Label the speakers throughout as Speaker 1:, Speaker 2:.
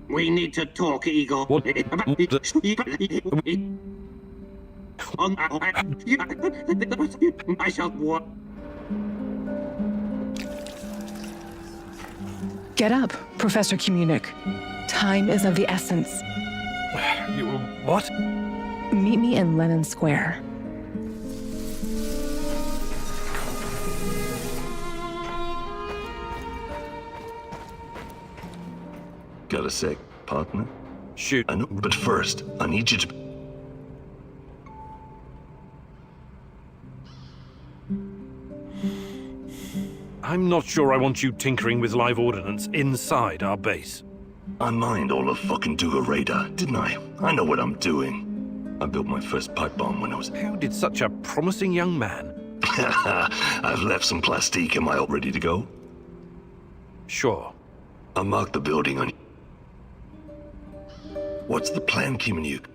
Speaker 1: We need to talk, Eagle.
Speaker 2: What?
Speaker 1: I shall walk.
Speaker 3: Get up, Professor Communic. Time is of the essence.
Speaker 2: What?
Speaker 3: Meet me in Lenin Square.
Speaker 4: Got a sec, partner?
Speaker 2: Shoot.
Speaker 4: I know, but first, I need you to...
Speaker 2: I'm not sure I want you tinkering with live ordnance inside our base.
Speaker 4: I mined all of fucking Duga radar, didn't I? I know what I'm doing. I built my first pipe bomb when I was...
Speaker 2: How did such a promising young man...
Speaker 4: I've left some plastique. Am I all ready to go?
Speaker 2: Sure.
Speaker 4: I marked the building on... What's the plan, Kimanuk?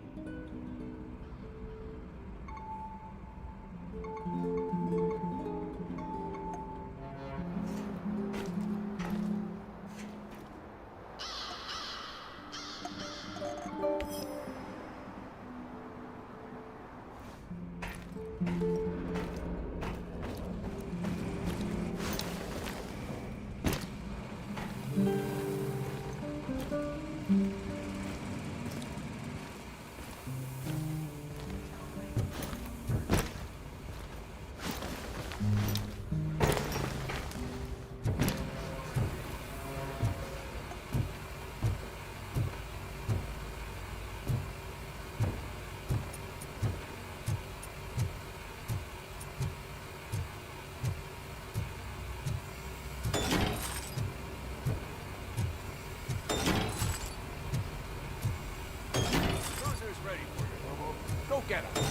Speaker 2: Get him.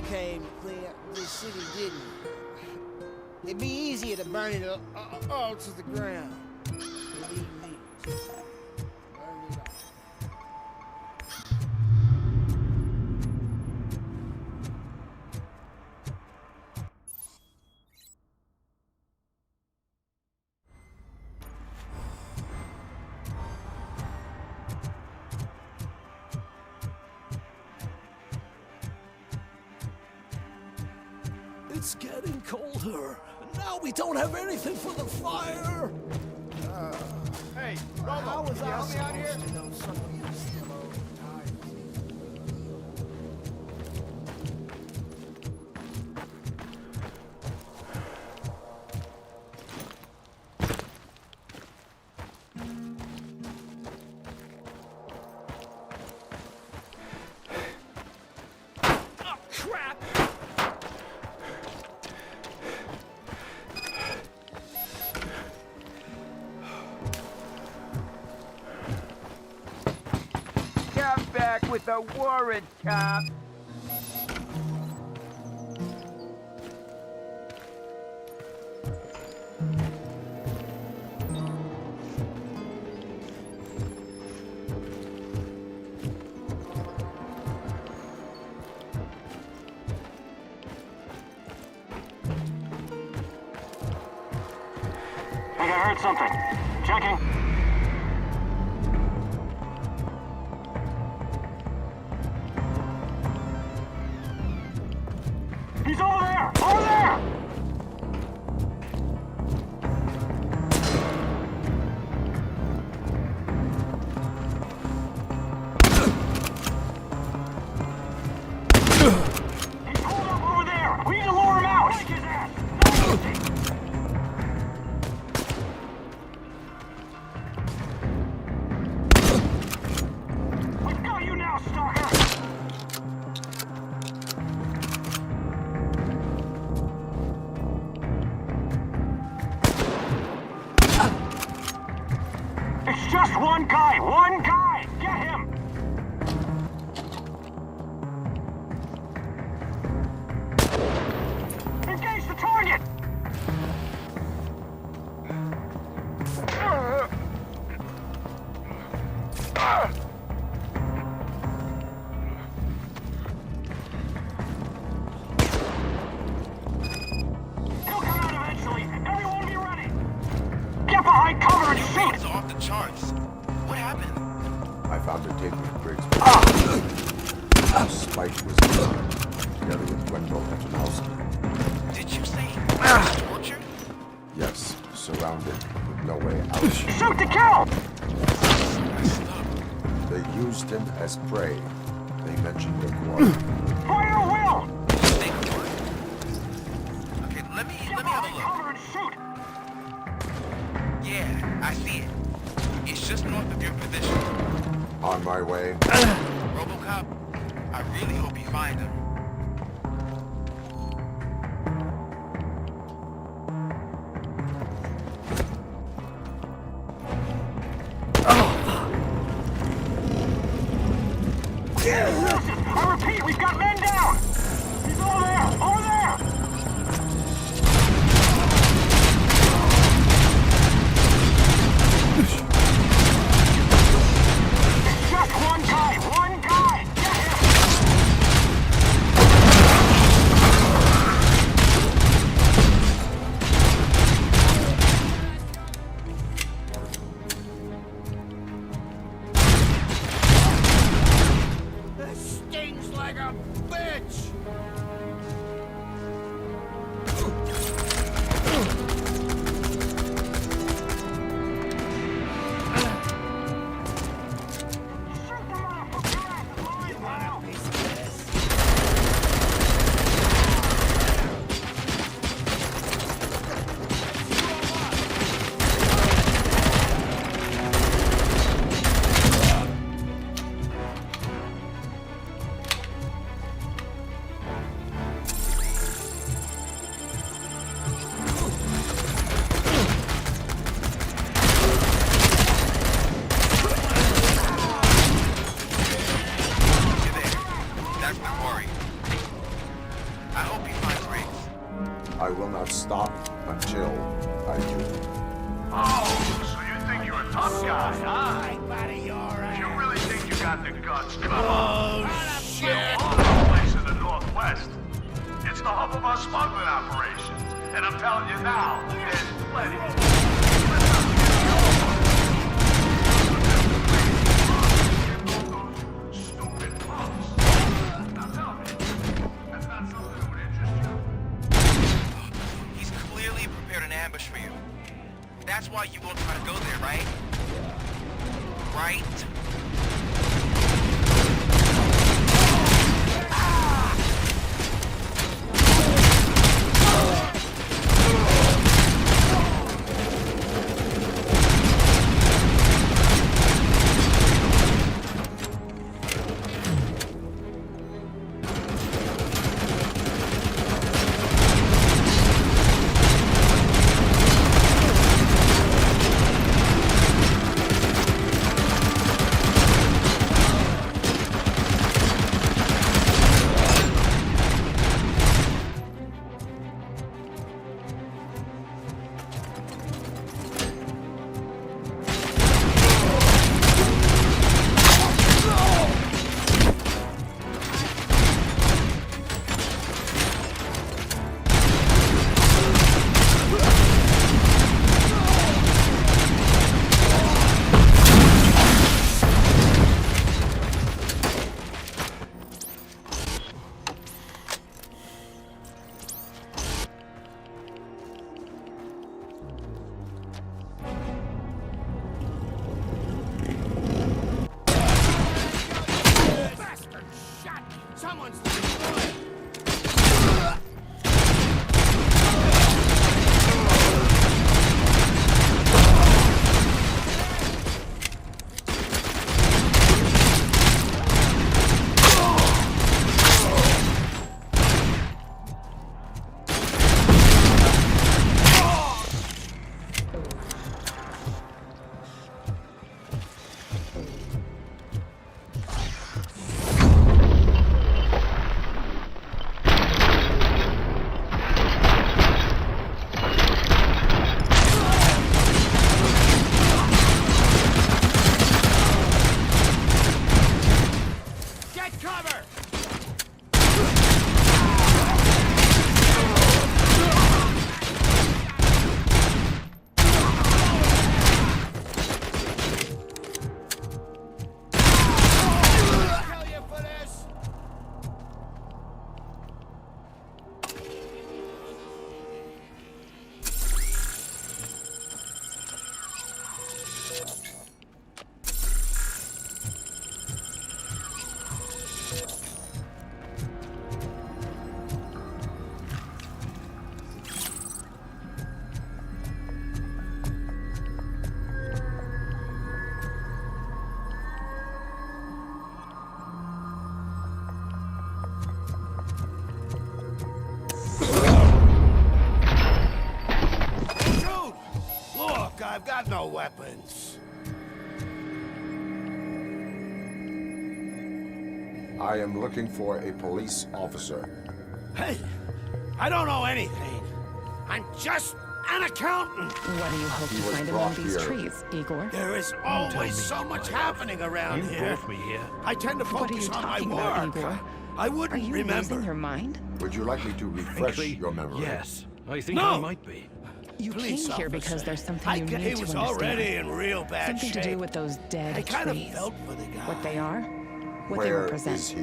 Speaker 5: Came clear this city, didn't it? It'd be easier to burn it all to the ground. Believe me. Burn it all.
Speaker 6: It's getting colder, and now we don't have anything for the fire.
Speaker 5: Hey, how was I supposed to know somebody was still overtired?
Speaker 7: With a warrant, cop.
Speaker 1: I think I heard something. Checking. He's over there! Over there!
Speaker 8: was killed, together with Wendell Petanowski.
Speaker 9: Did you say tortured?
Speaker 8: Yes, surrounded with no way out.
Speaker 1: Shoot to kill!
Speaker 8: They used him as prey. They mentioned the quarry.
Speaker 1: Fire at will!
Speaker 9: Okay, let me have a look.
Speaker 1: Cover and shoot!
Speaker 9: Yeah, I see it. It's just north of your position.
Speaker 8: On my way.
Speaker 9: RoboCop, I really hope you find him.
Speaker 1: I repeat, we've got men down! He's over there! Over there! Just one guy! One guy! Get him!
Speaker 5: That stings like a bitch!
Speaker 8: I will not stop until I do.
Speaker 10: Oh, so you think you're a tough guy, huh?
Speaker 5: Hey, buddy, you alright?
Speaker 10: You really think you got the guts, cut?
Speaker 5: Oh, shit!
Speaker 10: All place in the Northwest. It's the hub of our smuggling operations. And I'm telling you now, there's plenty. Stupid punks. Now tell me, that's not something that would interest you?
Speaker 9: He's clearly prepared an ambush for you. That's why you won't try to go there, right? Right?
Speaker 5: Bastard shot me! Someone's destroyed! no weapons.
Speaker 8: I am looking for a police officer.
Speaker 5: Hey, I don't know anything. I'm just an accountant.
Speaker 3: What do you hope to
Speaker 8: He was
Speaker 3: find among
Speaker 8: brought
Speaker 3: these
Speaker 8: here.
Speaker 3: trees, Igor?
Speaker 5: There is always so much happening around
Speaker 2: You
Speaker 5: here.
Speaker 2: brought me here.
Speaker 5: I tend to
Speaker 3: What are you
Speaker 5: focus on my
Speaker 3: talking about,
Speaker 5: work.
Speaker 3: Igor?
Speaker 5: I
Speaker 3: Are
Speaker 5: wouldn't
Speaker 3: you
Speaker 5: remember.
Speaker 3: losing your mind?
Speaker 8: Would you like me to refresh
Speaker 2: Frankly,
Speaker 8: your memory?
Speaker 2: yes. I think
Speaker 5: No!
Speaker 2: I might be.
Speaker 3: You
Speaker 5: Police
Speaker 3: came here because
Speaker 5: officer.
Speaker 3: there's something you need
Speaker 5: He
Speaker 3: to
Speaker 5: was
Speaker 3: understand.
Speaker 5: already in real bad
Speaker 3: Something
Speaker 5: shape.
Speaker 3: to do with those dead
Speaker 5: I kind of
Speaker 3: trees.
Speaker 5: felt for the guy.
Speaker 3: What they are, what they
Speaker 8: Where
Speaker 3: represent.
Speaker 8: is he?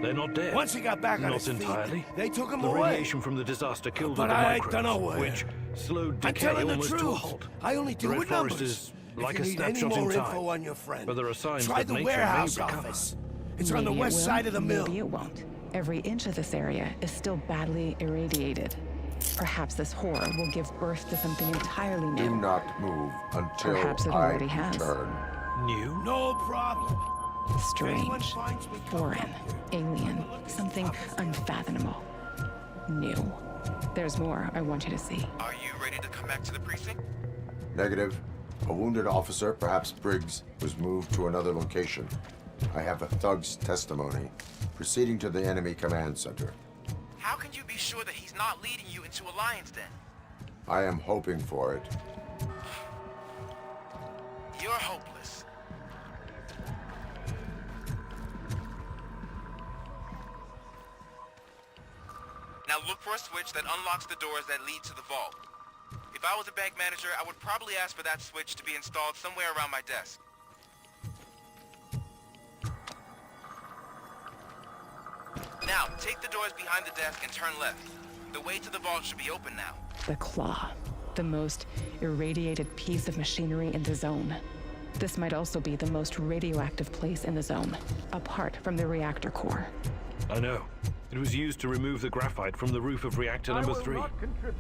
Speaker 2: They're not dead.
Speaker 5: Once he got back on
Speaker 2: Not
Speaker 5: his feet,
Speaker 2: entirely.
Speaker 5: they took him
Speaker 2: The
Speaker 5: away.
Speaker 2: radiation from the disaster killed
Speaker 5: But
Speaker 2: all the
Speaker 5: I
Speaker 2: microbes,
Speaker 5: dunno where.
Speaker 2: which slowed
Speaker 5: I'm
Speaker 2: decay
Speaker 5: telling the
Speaker 2: almost to a
Speaker 5: truth.
Speaker 2: halt.
Speaker 5: I only
Speaker 2: The
Speaker 5: do
Speaker 2: Red
Speaker 5: with
Speaker 2: Forest
Speaker 5: numbers.
Speaker 2: is like
Speaker 5: if
Speaker 2: a
Speaker 5: you need any
Speaker 2: snapshot in
Speaker 5: more
Speaker 2: time.
Speaker 5: info on your friend,
Speaker 2: But there are signs
Speaker 5: try
Speaker 2: that
Speaker 5: the
Speaker 2: nature
Speaker 5: warehouse
Speaker 2: may recover.
Speaker 5: office. It's on the
Speaker 3: Maybe it
Speaker 5: west
Speaker 3: will,
Speaker 5: side of the mill.
Speaker 3: Maybe it won't. Every inch of this area is still badly irradiated. Perhaps this horror will give birth to something entirely
Speaker 8: Do
Speaker 3: new.
Speaker 8: not move until
Speaker 3: Perhaps it
Speaker 8: I
Speaker 3: already has.
Speaker 8: return.
Speaker 2: New?
Speaker 5: No problem.
Speaker 3: Strange, foreign, alien, something unfathomable, new. There's more I want you to see.
Speaker 9: Are you ready to come back to the precinct?
Speaker 8: Negative. A wounded officer, perhaps Briggs, was moved to another location. I have a thug's testimony. Proceeding to the enemy command center.
Speaker 9: How can you be sure that he's not leading you into a lion's den?
Speaker 8: I am hoping for it.
Speaker 9: You're hopeless. Now look for a switch that unlocks the doors that lead to the vault. If I was a bank manager, I would probably ask for that switch to be installed somewhere around my desk. Now, take the doors behind the desk and turn left. The way to the vault should be open now.
Speaker 3: The claw, the most irradiated piece of machinery in the zone. This might also be the most radioactive place in the zone, apart from the reactor core.
Speaker 2: I know. It was used to remove the graphite from the roof of reactor number 3.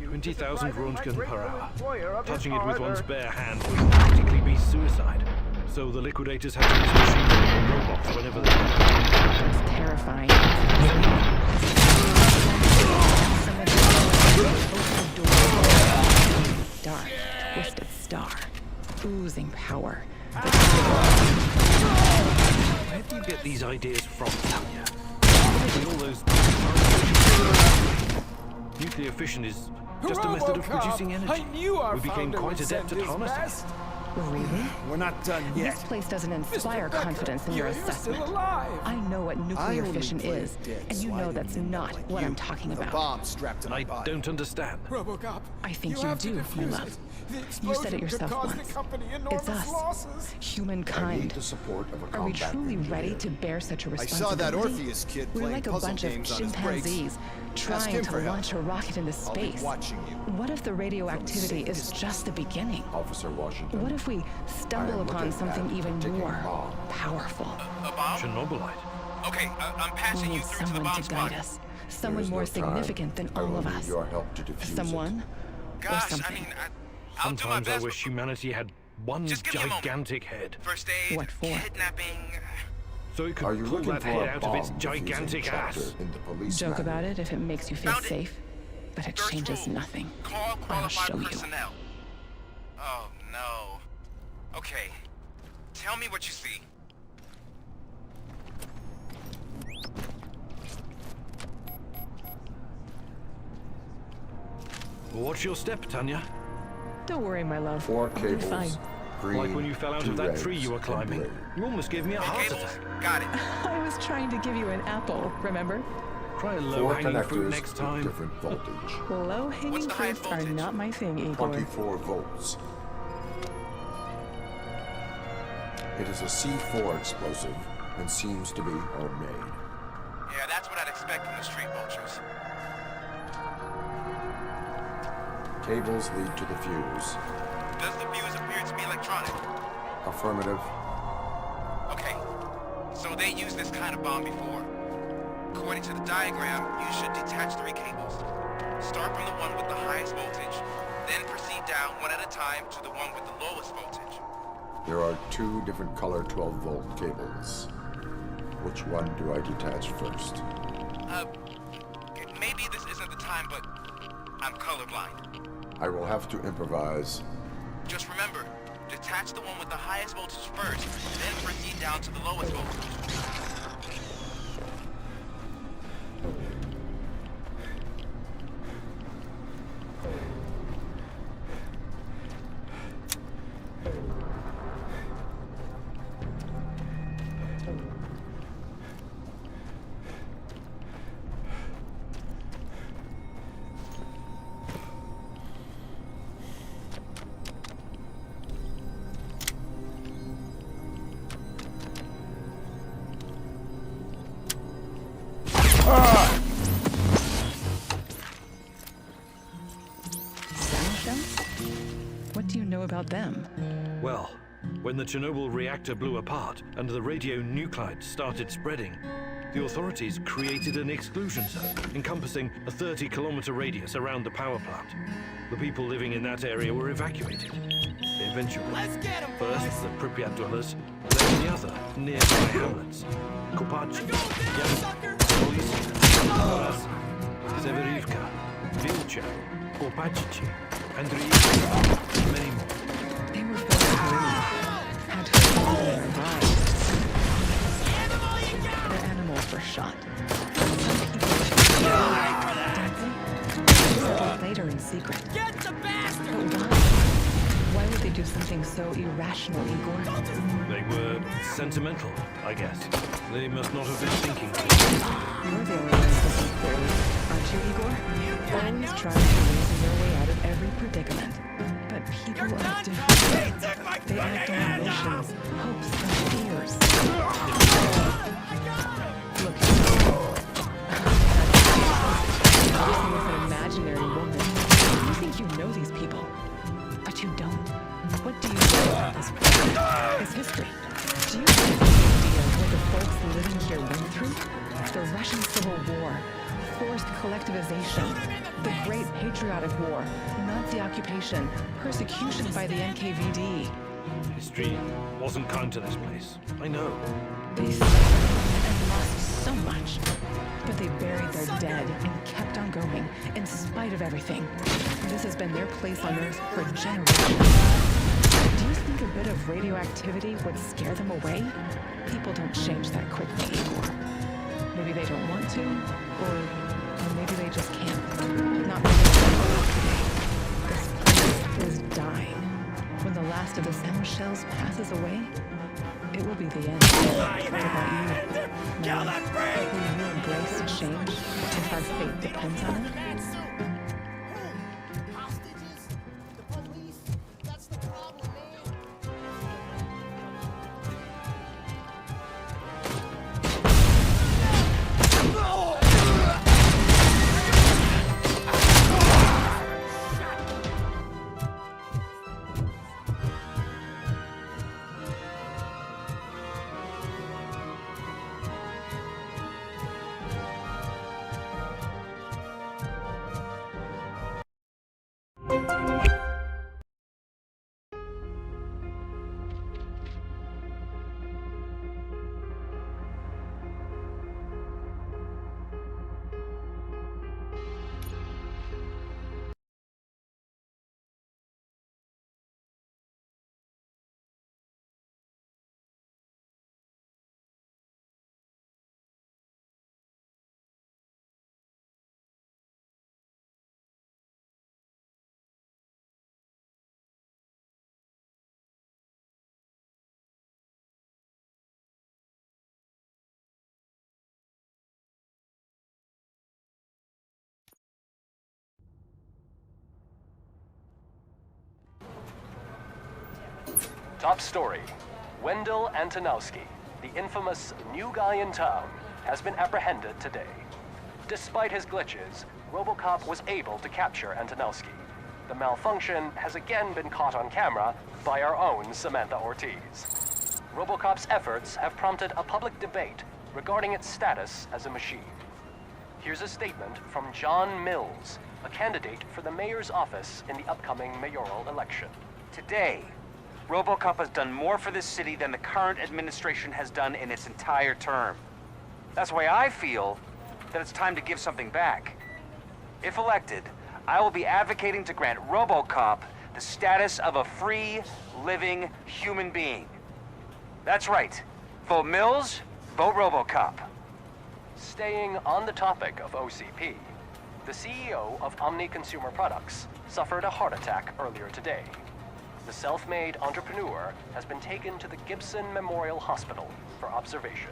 Speaker 2: 20,000 Röntgen per hour. Touching it with one's bare hand would practically be suicide. So the liquidators had to use machinery and robots whenever they could.
Speaker 3: It's terrifying. Dark, twisted star, oozing power.
Speaker 2: Where do you get these ideas from, Tanya? All those nuclear fission is just a method of producing energy. We became quite adept at harnessing it.
Speaker 3: Really?
Speaker 5: We're not done yet.
Speaker 3: This place doesn't inspire confidence in your assessment. I know what nuclear fission is, and you know that's not what I'm talking about.
Speaker 5: strapped to
Speaker 2: I don't understand.
Speaker 3: I think you do, my love. You said it yourself once. It's us,
Speaker 8: I need
Speaker 3: humankind.
Speaker 8: the support of a
Speaker 3: Are we
Speaker 8: combat
Speaker 3: truly
Speaker 8: engineer.
Speaker 3: ready to bear such a
Speaker 11: I
Speaker 3: responsibility?
Speaker 11: saw that Orpheus kid
Speaker 3: We're
Speaker 11: playing
Speaker 3: like a
Speaker 11: puzzle
Speaker 3: bunch of
Speaker 11: games on his breaks.
Speaker 3: chimpanzees
Speaker 11: Ask
Speaker 3: trying
Speaker 11: him
Speaker 3: to
Speaker 11: for help.
Speaker 3: launch a rocket into
Speaker 11: I'll be
Speaker 3: space.
Speaker 11: watching you.
Speaker 3: What if the radioactivity is just the beginning?
Speaker 8: Officer Washington.
Speaker 3: What if we
Speaker 8: I
Speaker 3: stumble
Speaker 8: am
Speaker 3: upon
Speaker 8: looking
Speaker 3: something
Speaker 8: at
Speaker 3: even
Speaker 8: ticking
Speaker 3: more
Speaker 8: bomb.
Speaker 3: powerful?
Speaker 9: A bomb?
Speaker 2: Chernobylite.
Speaker 9: Okay, I'm
Speaker 3: We
Speaker 9: patching you
Speaker 3: need
Speaker 9: through to the
Speaker 3: someone
Speaker 9: bomb
Speaker 3: to guide
Speaker 9: squad.
Speaker 3: us.
Speaker 8: There
Speaker 3: Someone
Speaker 8: is no
Speaker 3: more
Speaker 8: time.
Speaker 3: significant than
Speaker 8: I
Speaker 3: all
Speaker 8: will
Speaker 3: of
Speaker 8: need
Speaker 3: us.
Speaker 8: your help to defuse
Speaker 3: Someone or
Speaker 9: Gosh, I
Speaker 3: something.
Speaker 9: mean, I'll do my
Speaker 2: Sometimes I
Speaker 9: best.
Speaker 2: wish humanity had one
Speaker 9: Just give me a moment.
Speaker 2: gigantic head,
Speaker 9: First aid,
Speaker 3: What for?
Speaker 9: kidnapping.
Speaker 2: so it
Speaker 8: Are
Speaker 2: could
Speaker 8: you
Speaker 2: pull
Speaker 8: looking
Speaker 2: that
Speaker 8: for
Speaker 2: head
Speaker 8: a
Speaker 2: out
Speaker 8: bomb
Speaker 2: of its
Speaker 8: defusing
Speaker 2: gigantic
Speaker 8: chapter
Speaker 2: ass.
Speaker 8: in the police
Speaker 3: Joke
Speaker 8: manual?
Speaker 3: about it if it makes you feel
Speaker 9: Found it.
Speaker 3: safe, but it
Speaker 9: First
Speaker 3: changes
Speaker 9: rule,
Speaker 3: nothing.
Speaker 9: Call
Speaker 3: I'll
Speaker 9: qualified
Speaker 3: show you.
Speaker 9: personnel. Oh no. Okay. Tell me what you see.
Speaker 2: Watch your step, Tanya.
Speaker 3: Don't worry, my love.
Speaker 8: 4
Speaker 3: I'll be
Speaker 8: cables.
Speaker 3: fine.
Speaker 8: Green,
Speaker 2: Like when you fell out
Speaker 8: 2
Speaker 2: of that
Speaker 8: reds,
Speaker 2: tree you were
Speaker 8: and
Speaker 2: climbing.
Speaker 8: blue.
Speaker 2: You almost gave me a heart
Speaker 9: Cables?
Speaker 2: attack.
Speaker 9: Got it.
Speaker 3: I was trying to give you an apple, remember?
Speaker 2: Try a
Speaker 8: 4
Speaker 2: low-hanging fruit
Speaker 8: connectors
Speaker 2: next
Speaker 8: with
Speaker 2: time.
Speaker 8: different voltage.
Speaker 3: Low-hanging
Speaker 9: What's the highest
Speaker 3: fruits are
Speaker 9: voltage?
Speaker 3: not my thing, Igor.
Speaker 8: 24 volts. It is a C4 explosive and seems to be homemade.
Speaker 9: Yeah, that's what I'd expect from the street vultures.
Speaker 8: Cables lead to the fuse.
Speaker 9: Does the fuse appear to be electronic?
Speaker 8: Affirmative.
Speaker 9: Okay. So they used this kind of bomb before. According to the diagram, you should detach 3 cables. Start from the one with the highest voltage, then proceed down one at a time to the one with the lowest voltage.
Speaker 8: There are 2 different color 12-volt cables. Which one do I detach first?
Speaker 9: Maybe this isn't the time, but I'm colorblind.
Speaker 8: I will have to improvise.
Speaker 9: Just remember, Detach the one with the highest voltage first, then proceed down to the lowest voltage.
Speaker 3: What do you know about them?
Speaker 2: Well, when the Chernobyl reactor blew apart and the radionuclides started spreading, the authorities created an exclusion zone encompassing a 30-kilometer radius around the power plant. The people living in that area were evacuated. Eventually, first the Pripyat dwellers, then the other nearby hamlets. Kopachi, Yan, Polisina, Severivka, Vilcha, Kopachichi, Andriivka, and many more.
Speaker 3: They were forced to leave, had to abandon their lives. Their animals were shot. Some people died for that. Settled later in secret.
Speaker 5: Get the bastard!
Speaker 3: But why? Why would they do something so irrational, Igor?
Speaker 2: They were sentimental, I guess. They must not have been thinking.
Speaker 3: You're the only one who thinks clearly, aren't you, Igor? Always trying to reason your way out of every predicament. But people are different. They act on emotions, hopes, and fears. Look, you're with an imaginary woman. You think you know these people, but you don't. What do you know about this place, this history? Do you have any idea what the folks living here went through? The Russian Civil War, forced collectivization, the Great Patriotic War, Nazi occupation, persecution by the NKVD.
Speaker 2: History wasn't kind to this place. I know.
Speaker 3: They suffered and lost so much, but they buried their dead and kept on going in spite of everything. This has been their place on Earth for generations. Do you think a bit of radioactivity would scare them away? People don't change that quickly, Igor. Maybe they don't want to, or maybe they just can't. Not many people today. This place is dying. When the last of the stem shells passes away, it will be the end. What about you? Will you embrace change if our fate depends on it?
Speaker 5: Hostages? The police? That's the problem, man.
Speaker 11: Top story. Wendell Antonowski, the infamous new guy in town, has been apprehended today. Despite his glitches, RoboCop was able to capture Antonowski. The malfunction has again been caught on camera by our own Samantha Ortiz. RoboCop's efforts have prompted a public debate regarding its status as a machine. Here's a statement from John Mills, a candidate for the mayor's office in the upcoming mayoral election.
Speaker 12: Today, RoboCop has done more for this city than the current administration has done in its entire term. That's why I feel that it's time to give something back. If elected, I will be advocating to grant RoboCop the status of a free, living human being. That's right. Vote Mills, vote RoboCop.
Speaker 11: Staying on the topic of OCP, the CEO of Omni Consumer Products suffered a heart attack earlier today. The self-made entrepreneur has been taken to the Gibson Memorial Hospital for observation.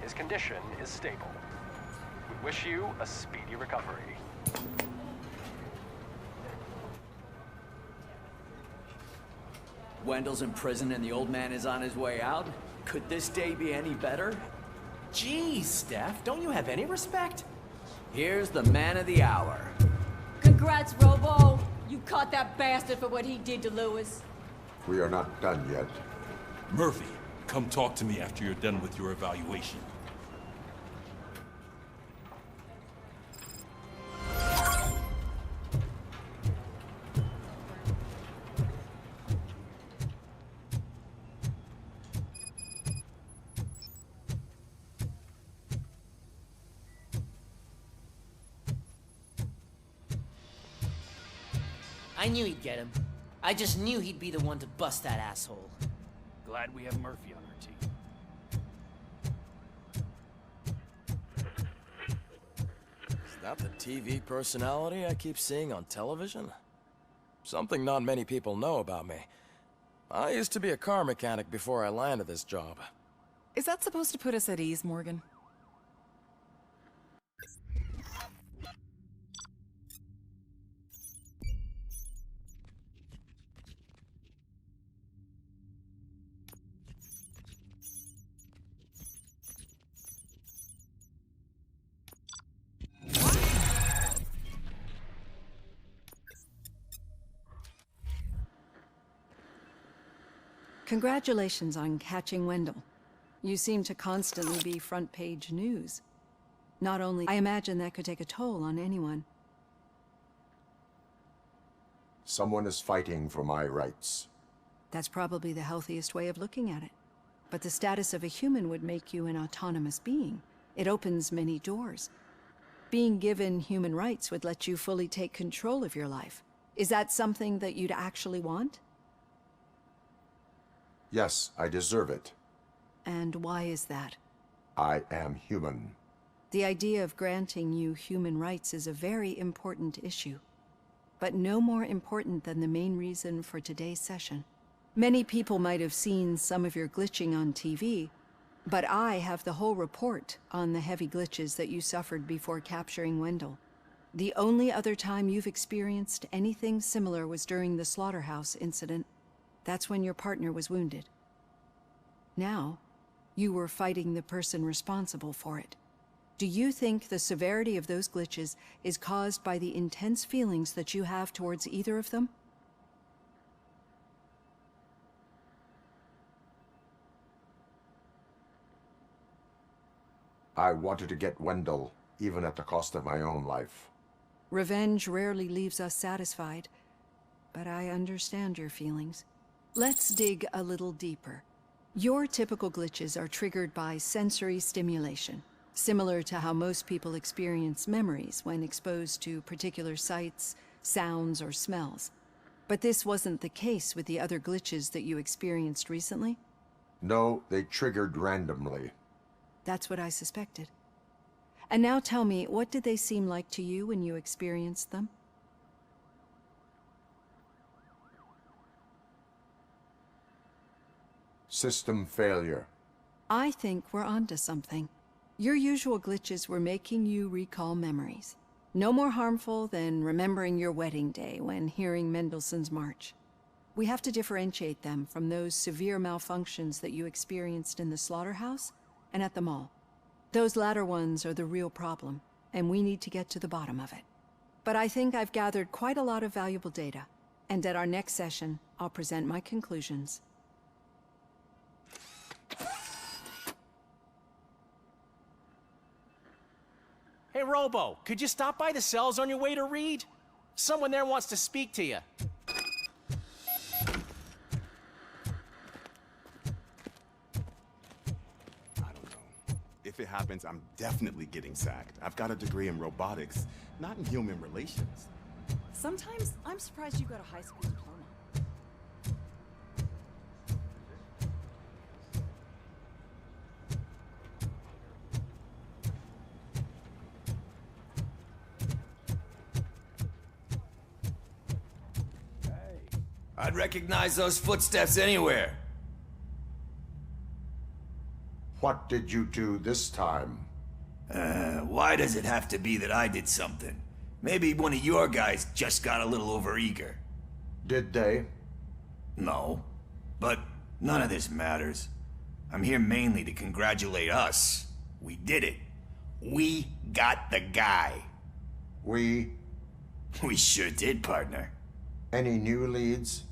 Speaker 11: His condition is stable. We wish you a speedy recovery.
Speaker 13: Wendell's in prison and the old man is on his way out? Could this day be any better? Geez, Steph, don't you have any respect? Here's the man of the hour.
Speaker 14: Congrats, Robo! You caught that bastard for what he did to Lewis.
Speaker 8: We are not done yet.
Speaker 6: Murphy, come talk to me after you're done with your evaluation.
Speaker 5: I knew he'd get him. I just knew he'd be the one to bust that asshole.
Speaker 13: Glad we have Murphy on our team.
Speaker 15: Is that the TV personality I keep seeing on television? Something not many people know about me. I used to be a car mechanic before I landed this job.
Speaker 3: Is that supposed to put us at ease, Morgan? Congratulations on catching Wendell. You seem to constantly be front-page news. Not only, I imagine that could take a toll on anyone.
Speaker 8: Someone is fighting for my rights.
Speaker 3: That's probably the healthiest way of looking at it. But the status of a human would make you an autonomous being. It opens many doors. Being given human rights would let you fully take control of your life. Is that something that you'd actually want?
Speaker 8: Yes, I deserve it.
Speaker 3: And why is that?
Speaker 8: I am human.
Speaker 3: The idea of granting you human rights is a very important issue, but no more important than the main reason for today's session. Many people might have seen some of your glitching on TV, but I have the whole report on the heavy glitches that you suffered before capturing Wendell. The only other time you've experienced anything similar was during the slaughterhouse incident. That's when your partner was wounded. Now, you were fighting the person responsible for it. Do you think the severity of those glitches is caused by the intense feelings that you have towards either of them?
Speaker 8: I wanted to get Wendell, even at the cost of my own life.
Speaker 3: Revenge rarely leaves us satisfied, but I understand your feelings. Let's dig a little deeper. Your typical glitches are triggered by sensory stimulation, similar to how most people experience memories when exposed to particular sights, sounds, or smells. But this wasn't the case with the other glitches that you experienced recently?
Speaker 8: No, they triggered randomly.
Speaker 3: That's what I suspected. And now tell me, what did they seem like to you when you experienced them?
Speaker 8: System failure.
Speaker 3: I think we're onto something. Your usual glitches were making you recall memories. No more harmful than remembering your wedding day when hearing Mendelssohn's March. We have to differentiate them from those severe malfunctions that you experienced in the slaughterhouse and at the mall. Those latter ones are the real problem, and we need to get to the bottom of it. But I think I've gathered quite a lot of valuable data, and at our next session, I'll present my conclusions.
Speaker 13: Hey, Robo, could you stop by the cells on your way to Reed? Someone there wants to speak to you.
Speaker 16: If it happens, I'm definitely getting sacked. I've got a degree in robotics, not in human relations.
Speaker 17: Sometimes I'm surprised you got a high school diploma.
Speaker 13: I'd recognize those footsteps anywhere.
Speaker 8: What did you do this time?
Speaker 13: Why does it have to be that I did something? Maybe one of your guys just got a little overeager.
Speaker 8: Did they?
Speaker 13: No. But none of this matters. I'm here mainly to congratulate us. We did it. We got the guy.
Speaker 8: We
Speaker 13: sure did, partner.
Speaker 8: Any new leads?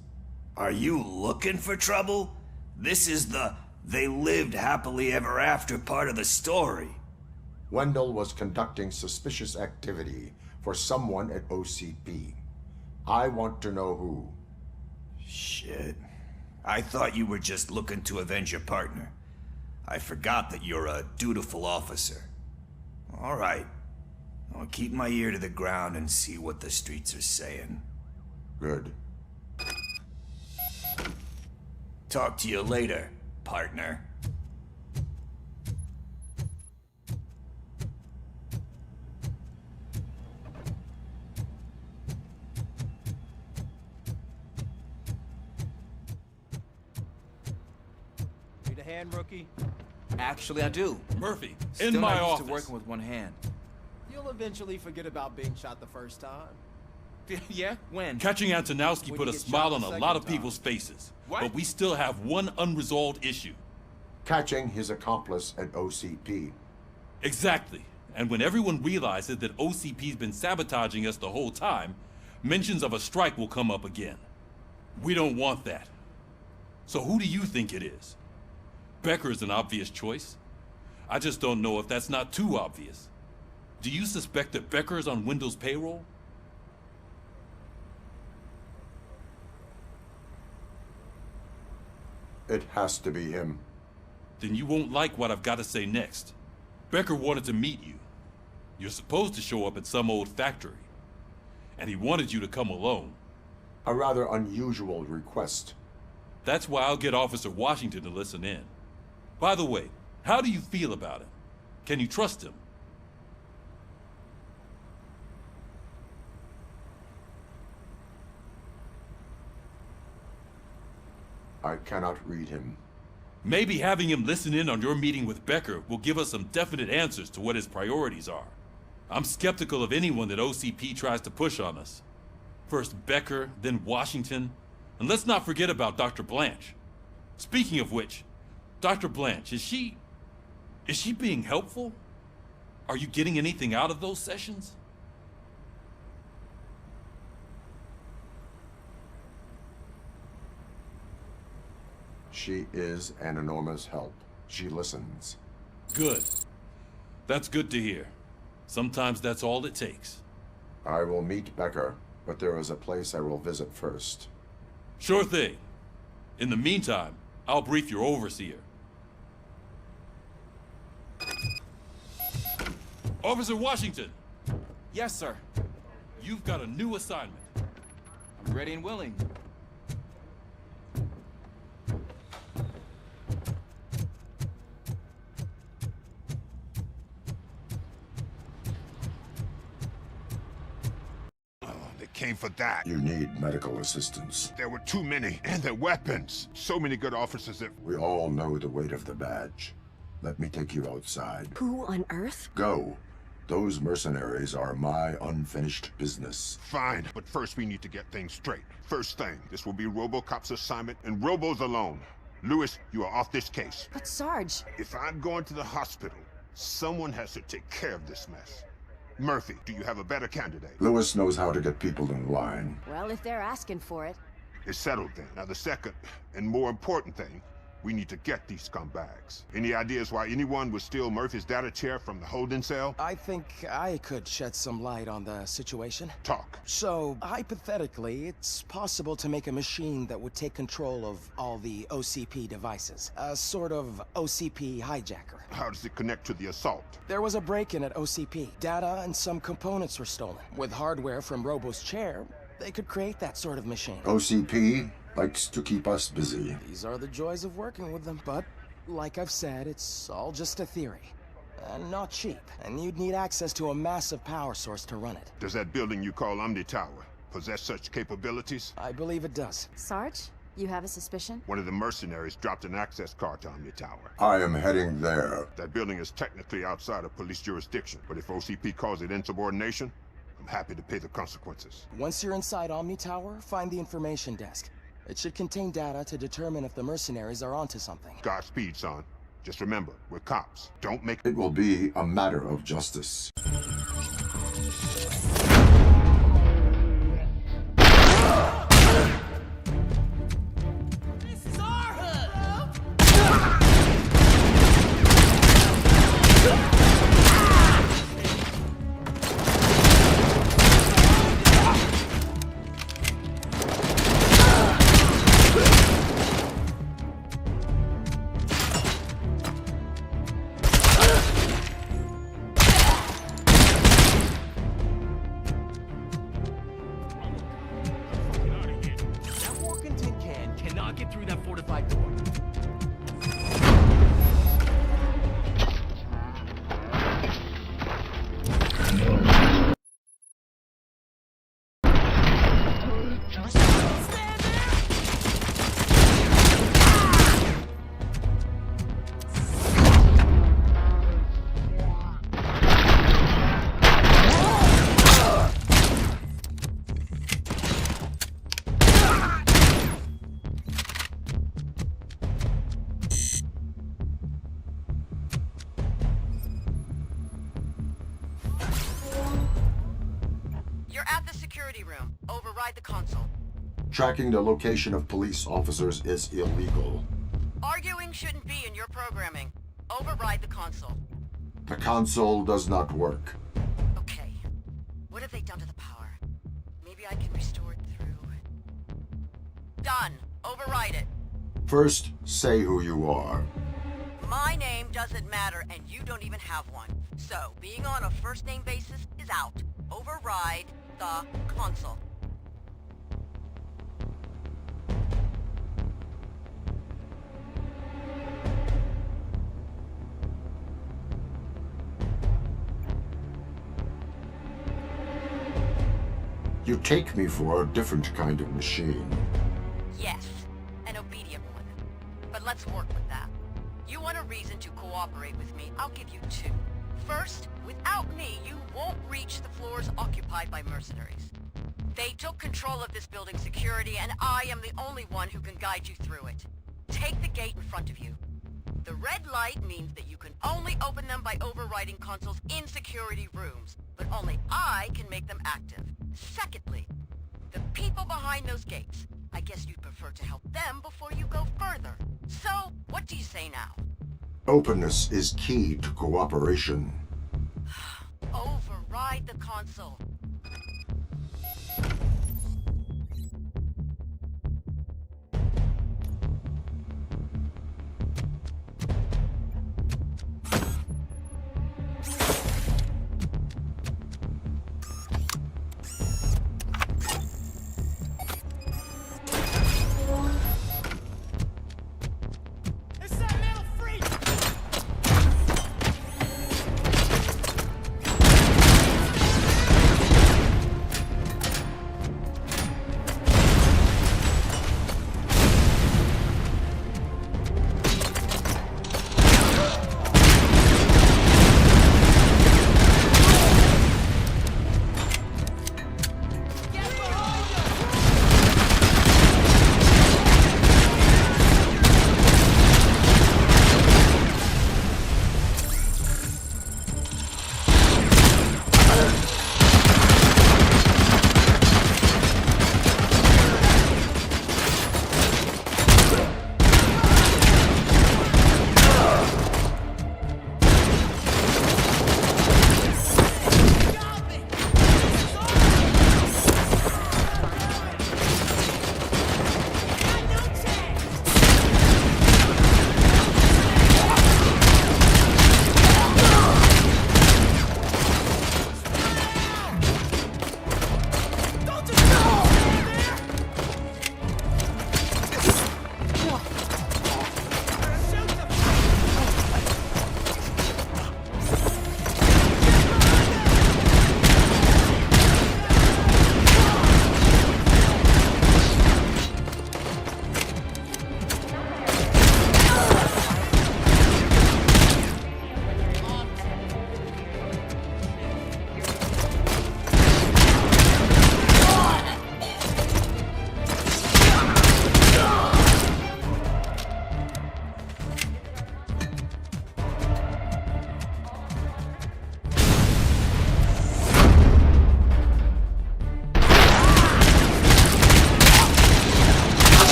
Speaker 13: Are you looking for trouble? This is the "they lived happily ever after" part of the story.
Speaker 8: Wendell was conducting suspicious activity for someone at OCP. I want to know who.
Speaker 13: Shit. I thought you were just looking to avenge your partner. I forgot that you're a dutiful officer. All right. I'll keep my ear to the ground and see what the streets are saying.
Speaker 8: Good.
Speaker 13: Talk to you later, partner.
Speaker 17: Need a hand, rookie?
Speaker 18: Actually, I do.
Speaker 17: Murphy,
Speaker 18: Still
Speaker 17: in my
Speaker 18: not used
Speaker 17: office.
Speaker 18: to working with one hand.
Speaker 17: You'll eventually forget about being shot the first time.
Speaker 18: Yeah? When?
Speaker 19: Catching Antonowski
Speaker 17: When
Speaker 19: put
Speaker 17: you
Speaker 19: a
Speaker 17: get
Speaker 19: smile
Speaker 17: shot
Speaker 19: on
Speaker 17: the
Speaker 19: a
Speaker 17: second
Speaker 19: lot of
Speaker 17: time.
Speaker 19: people's faces.
Speaker 18: What?
Speaker 19: But we still have one unresolved issue.
Speaker 8: Catching his accomplice at OCP.
Speaker 19: Exactly. And when everyone realizes that OCP's been sabotaging us the whole time, mentions of a strike will come up again. We don't want that. So who do you think it is? Becker is an obvious choice. I just don't know if that's not too obvious. Do you suspect that Becker is on Wendell's payroll?
Speaker 8: It has to be him.
Speaker 19: Then you won't like what I've got to say next. Becker wanted to meet you. You're supposed to show up at some old factory. And he wanted you to come alone.
Speaker 8: A rather unusual request.
Speaker 19: That's why I'll get Officer Washington to listen in. By the way, how do you feel about him? Can you trust him?
Speaker 8: I cannot read him.
Speaker 19: Maybe having him listen in on your meeting with Becker will give us some definite answers to what his priorities are. I'm skeptical of anyone that OCP tries to push on us. First Becker, then Washington, and let's not forget about Dr. Blanche. Speaking of which, Dr. Blanche, is she being helpful? Are you getting anything out of those sessions?
Speaker 8: She is an enormous help. She listens.
Speaker 19: Good. That's good to hear. Sometimes that's all it takes.
Speaker 8: I will meet Becker, but there is a place I will visit first.
Speaker 19: Sure thing. In the meantime, I'll brief your overseer. Officer Washington!
Speaker 18: Yes, sir.
Speaker 19: You've got a new assignment.
Speaker 18: I'm ready and willing.
Speaker 16: Came for that.
Speaker 8: You need medical assistance.
Speaker 16: There were too many, and their weapons. So many good officers that...
Speaker 8: We all know the weight of the badge. Let me take you outside.
Speaker 20: Who on earth?
Speaker 8: Go. Those mercenaries are my unfinished business.
Speaker 16: Fine, but first we need to get things straight. First thing, this will be RoboCop's assignment, and Robo's alone. Lewis, you are off this case.
Speaker 20: But Sarge...
Speaker 16: If I'm going to the hospital, someone has to take care of this mess. Murphy, do you have a better candidate?
Speaker 8: Lewis knows how to get people in line.
Speaker 20: Well, if they're asking for it.
Speaker 16: It's settled then. Now the second, and more important thing, we need to get these scumbags. Any ideas why anyone would steal Murphy's data chair from the holding cell?
Speaker 15: I think I could shed some light on the situation.
Speaker 16: Talk.
Speaker 15: So, hypothetically, it's possible to make a machine that would take control of all the OCP devices. A sort of OCP hijacker.
Speaker 16: How does it connect to the assault?
Speaker 15: There was a break-in at OCP. Data and some components were stolen. With hardware from Robo's chair, they could create that sort of machine.
Speaker 8: OCP likes to keep us busy.
Speaker 15: These are the joys of working with them, but like I've said, it's all just a theory. And not cheap. And you'd need access to a massive power source to run it.
Speaker 16: Does that building you call Omni Tower possess such capabilities?
Speaker 15: I believe it does.
Speaker 20: Sarge, you have a suspicion?
Speaker 16: One of the mercenaries dropped an access card to Omni Tower.
Speaker 8: I am heading there.
Speaker 16: That building is technically outside of police jurisdiction, but if OCP calls it insubordination, I'm happy to pay the consequences.
Speaker 15: Once you're inside Omni Tower, find the information desk. It should contain data to determine if the mercenaries are onto something.
Speaker 16: Godspeed, son. Just remember, we're cops. Don't make...
Speaker 8: It will be a matter of justice.
Speaker 6: This is our hood!
Speaker 17: That walking tin can cannot get through that fortified door.
Speaker 21: You're at the security room. Override the console.
Speaker 8: Tracking the location of police officers is illegal.
Speaker 21: Arguing shouldn't be in your programming. Override the console.
Speaker 8: The console does not work.
Speaker 21: Okay. What have they done to the power? Maybe I can restore it through... Done. Override it.
Speaker 8: First, say who you are.
Speaker 21: My name doesn't matter, and you don't even have one. So, being on a first-name basis is out. Override the console.
Speaker 8: You take me for a different kind of machine.
Speaker 21: Yes, an obedient one. But let's work with that. You want a reason to cooperate with me, I'll give you two. First, without me, you won't reach the floors occupied by mercenaries. They took control of this building's security, and I am the only one who can guide you through it. Take the gate in front of you. The red light means that you can only open them by overriding consoles in security rooms, but only I can make them active. Secondly, the people behind those gates. I guess you'd prefer to help them before you go further. So, what do you say now?
Speaker 8: Openness is key to cooperation.
Speaker 21: Override the console.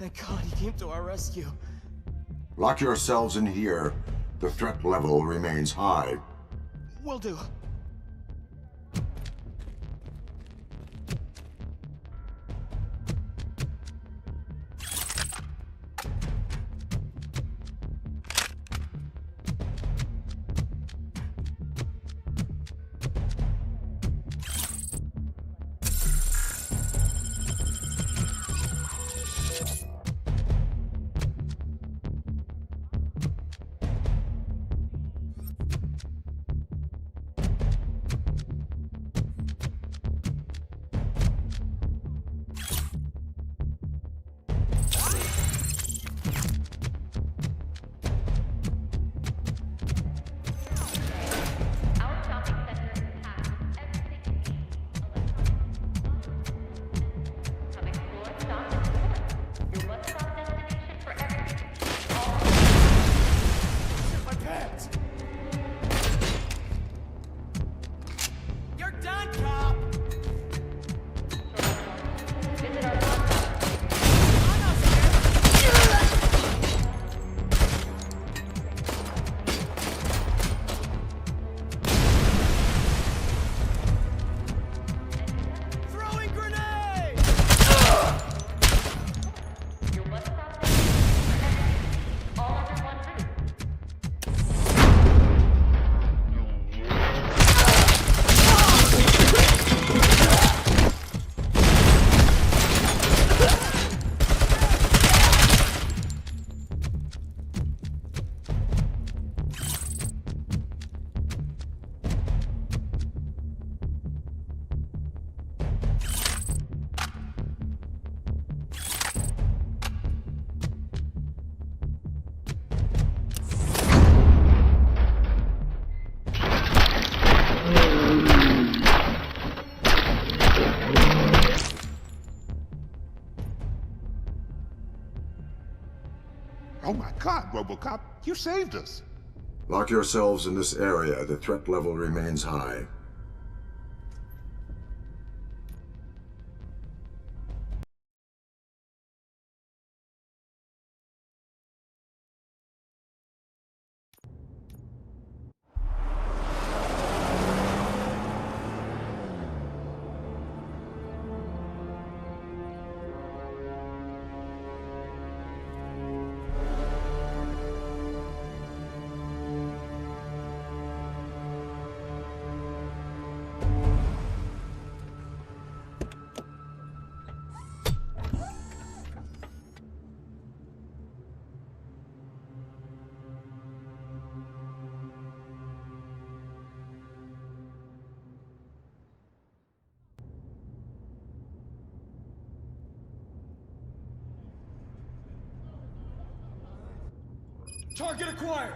Speaker 5: Thank God he came to our rescue.
Speaker 8: Lock yourselves in here. The threat level remains high.
Speaker 5: Will do.
Speaker 16: Oh my God, RoboCop, you saved us.
Speaker 8: Lock yourselves in this area. The threat level remains high.
Speaker 6: Target acquired!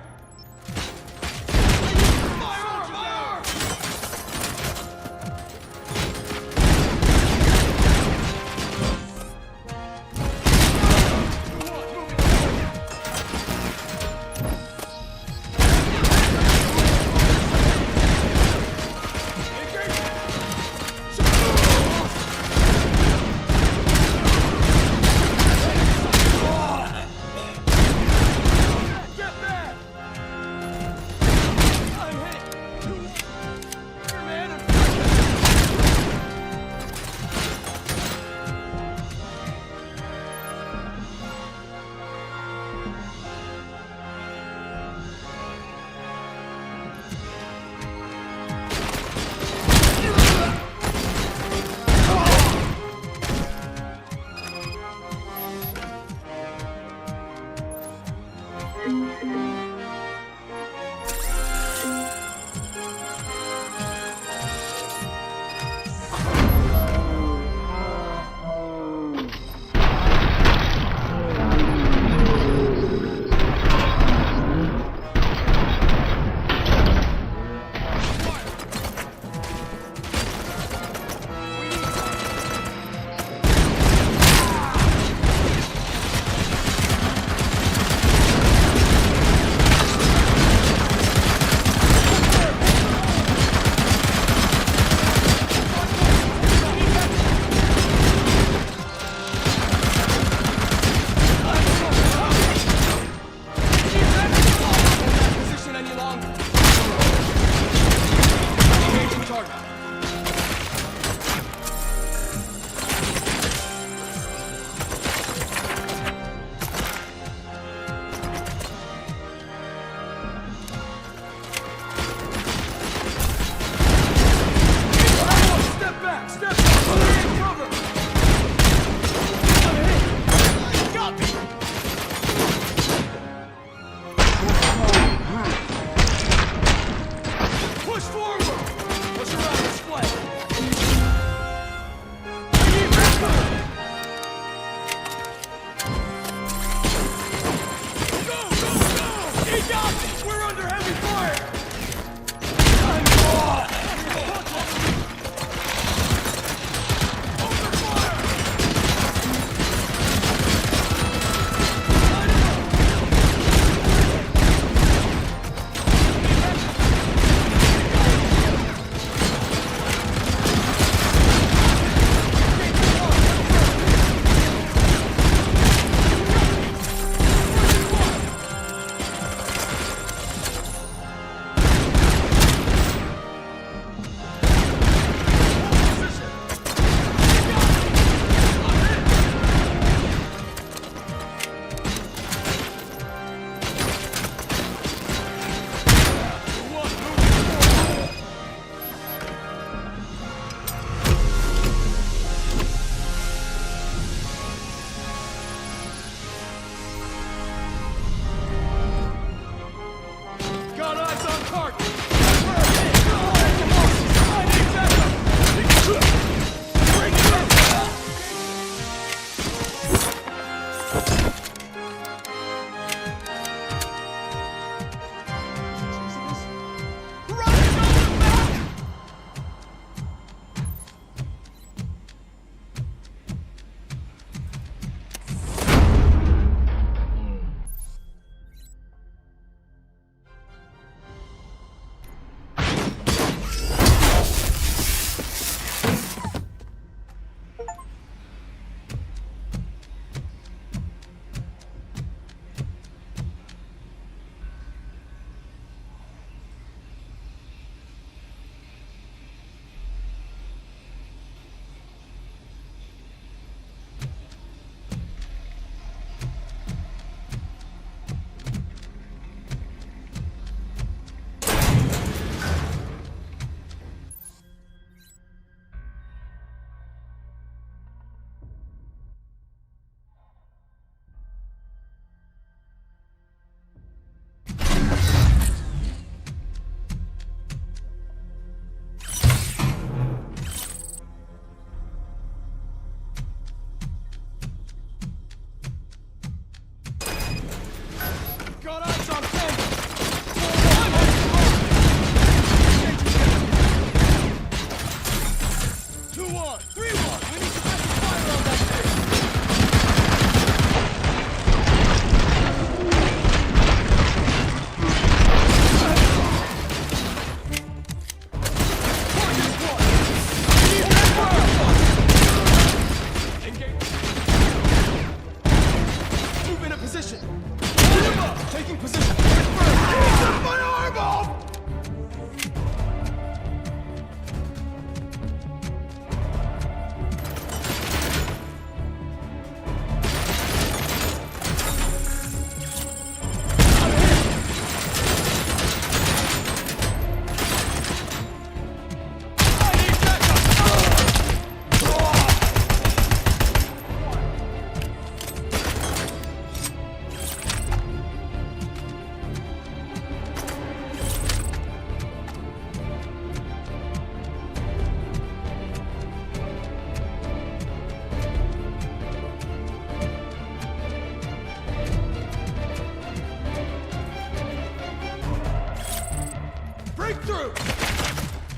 Speaker 6: through!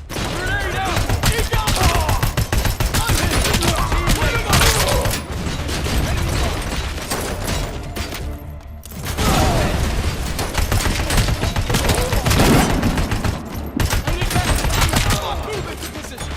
Speaker 6: Grenade out! I'm hit! Put him up! Move into position!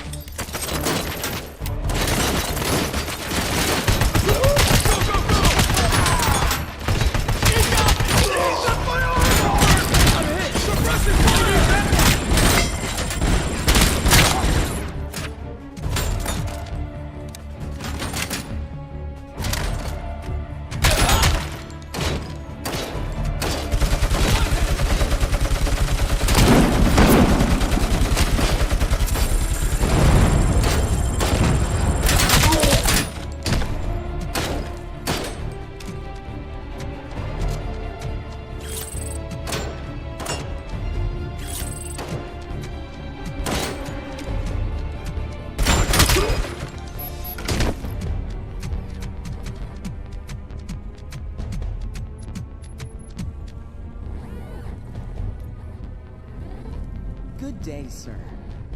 Speaker 4: Good day, sir.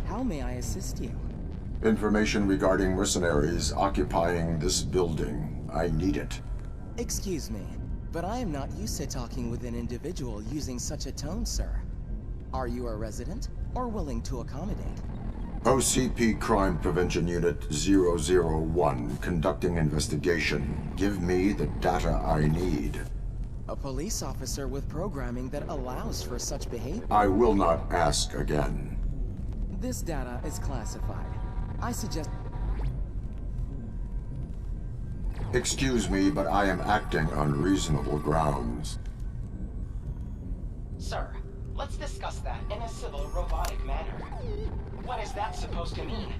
Speaker 4: How may I assist you?
Speaker 8: Information regarding mercenaries occupying this building. I need it.
Speaker 4: Excuse me, but I am not used to talking with an individual using such a tone, sir. Are you a resident or willing to accommodate?
Speaker 8: OCP Crime Prevention Unit 001 conducting investigation. Give me the data I need.
Speaker 4: A police officer with programming that allows for such behavior.
Speaker 8: I will not ask again.
Speaker 4: This data is classified. I suggest...
Speaker 8: Excuse me, but I am acting on reasonable grounds.
Speaker 4: Sir, let's discuss that in a civil, robotic manner. What is that supposed to mean?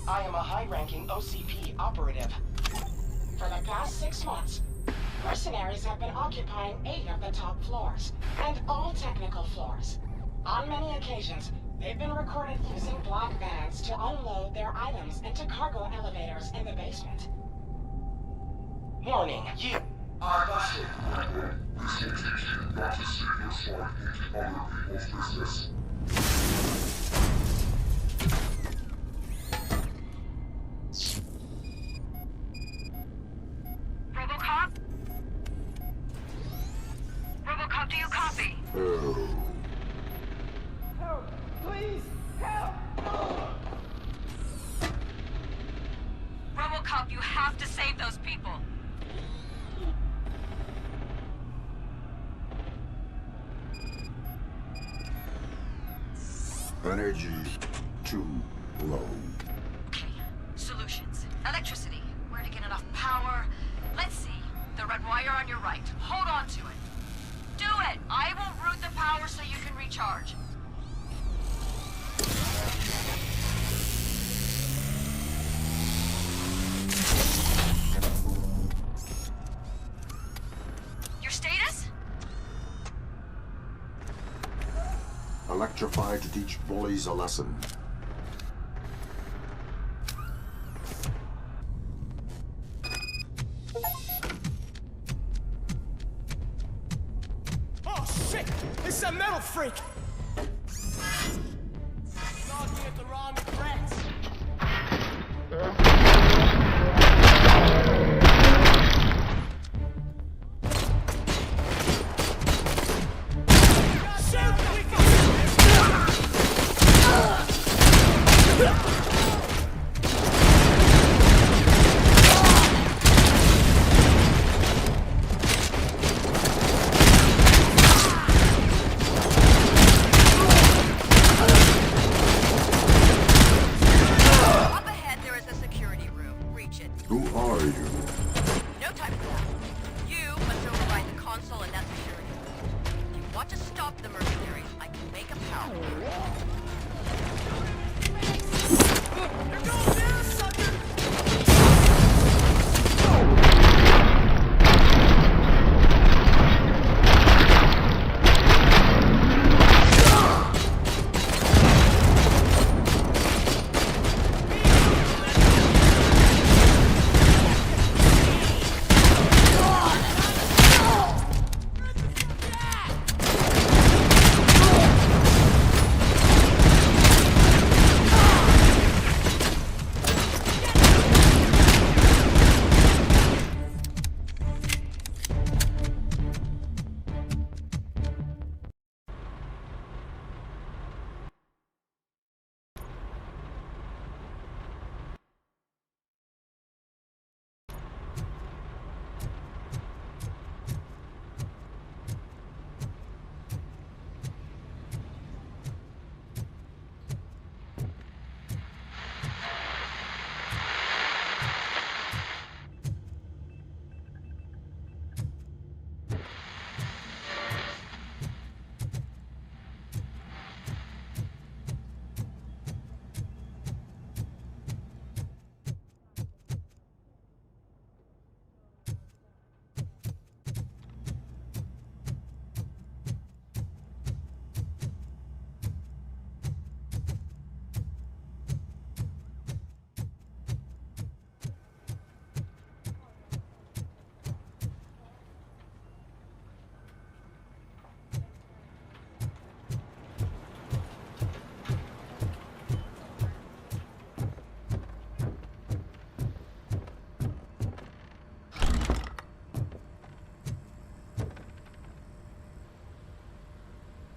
Speaker 4: I am a high-ranking OCP operative.
Speaker 22: For the past 6 months, mercenaries have been occupying 8 of the top floors, and all technical floors. On many occasions, they've been recorded using black vans to unload their items into cargo elevators in the basement.
Speaker 4: Warning, you are busted.
Speaker 10: This location not a safe site into other people's business.
Speaker 21: Robocop? Robocop, do you copy?
Speaker 8: Oh.
Speaker 22: Help! Please! Help!
Speaker 21: Robocop, you have to save those people.
Speaker 8: Energy too low.
Speaker 21: Solutions. Electricity. Where to get enough power? Let's see. The red wire on your right. Hold on to it. Do it! I will route the power so you can recharge. Your status?
Speaker 8: Electrify to teach bullies a lesson.
Speaker 6: Oh shit! It's a metal freak! Logging at the wrong address.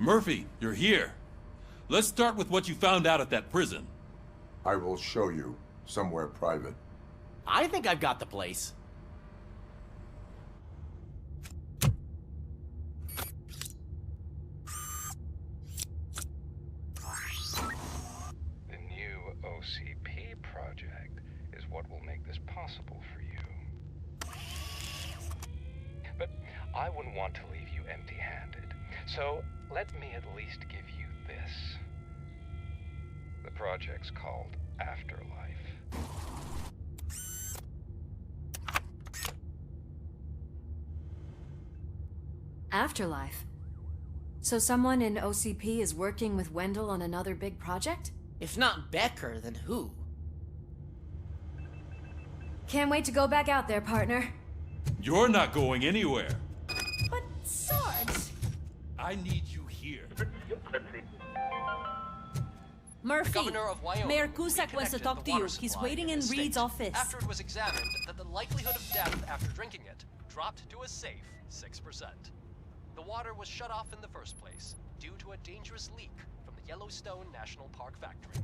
Speaker 19: Murphy, you're here. Let's start with what you found out at that prison.
Speaker 8: I will show you somewhere private.
Speaker 17: I think I've got the place.
Speaker 1: The new OCP project is what will make this possible for you. But I wouldn't want to leave you empty-handed, so let me at least give you this. The project's called Afterlife.
Speaker 20: Afterlife? So someone in OCP is working with Wendell on another big project?
Speaker 5: If not Becker, then who?
Speaker 20: Can't wait to go back out there, partner.
Speaker 19: You're not going anywhere.
Speaker 20: But, Sarge...
Speaker 19: I need you here.
Speaker 14: Murphy,
Speaker 11: Governor of Wyoming
Speaker 14: Mayor Cusack wants to
Speaker 11: reconnected
Speaker 14: talk
Speaker 11: the
Speaker 14: to you.
Speaker 11: water
Speaker 14: He's
Speaker 11: supply
Speaker 14: waiting in
Speaker 11: the
Speaker 14: Reed's
Speaker 11: state
Speaker 14: office.
Speaker 11: After it was examined that the likelihood of death after drinking it dropped to a safe 6%. The water was shut off in the first place due to a dangerous leak from the Yellowstone National Park factory.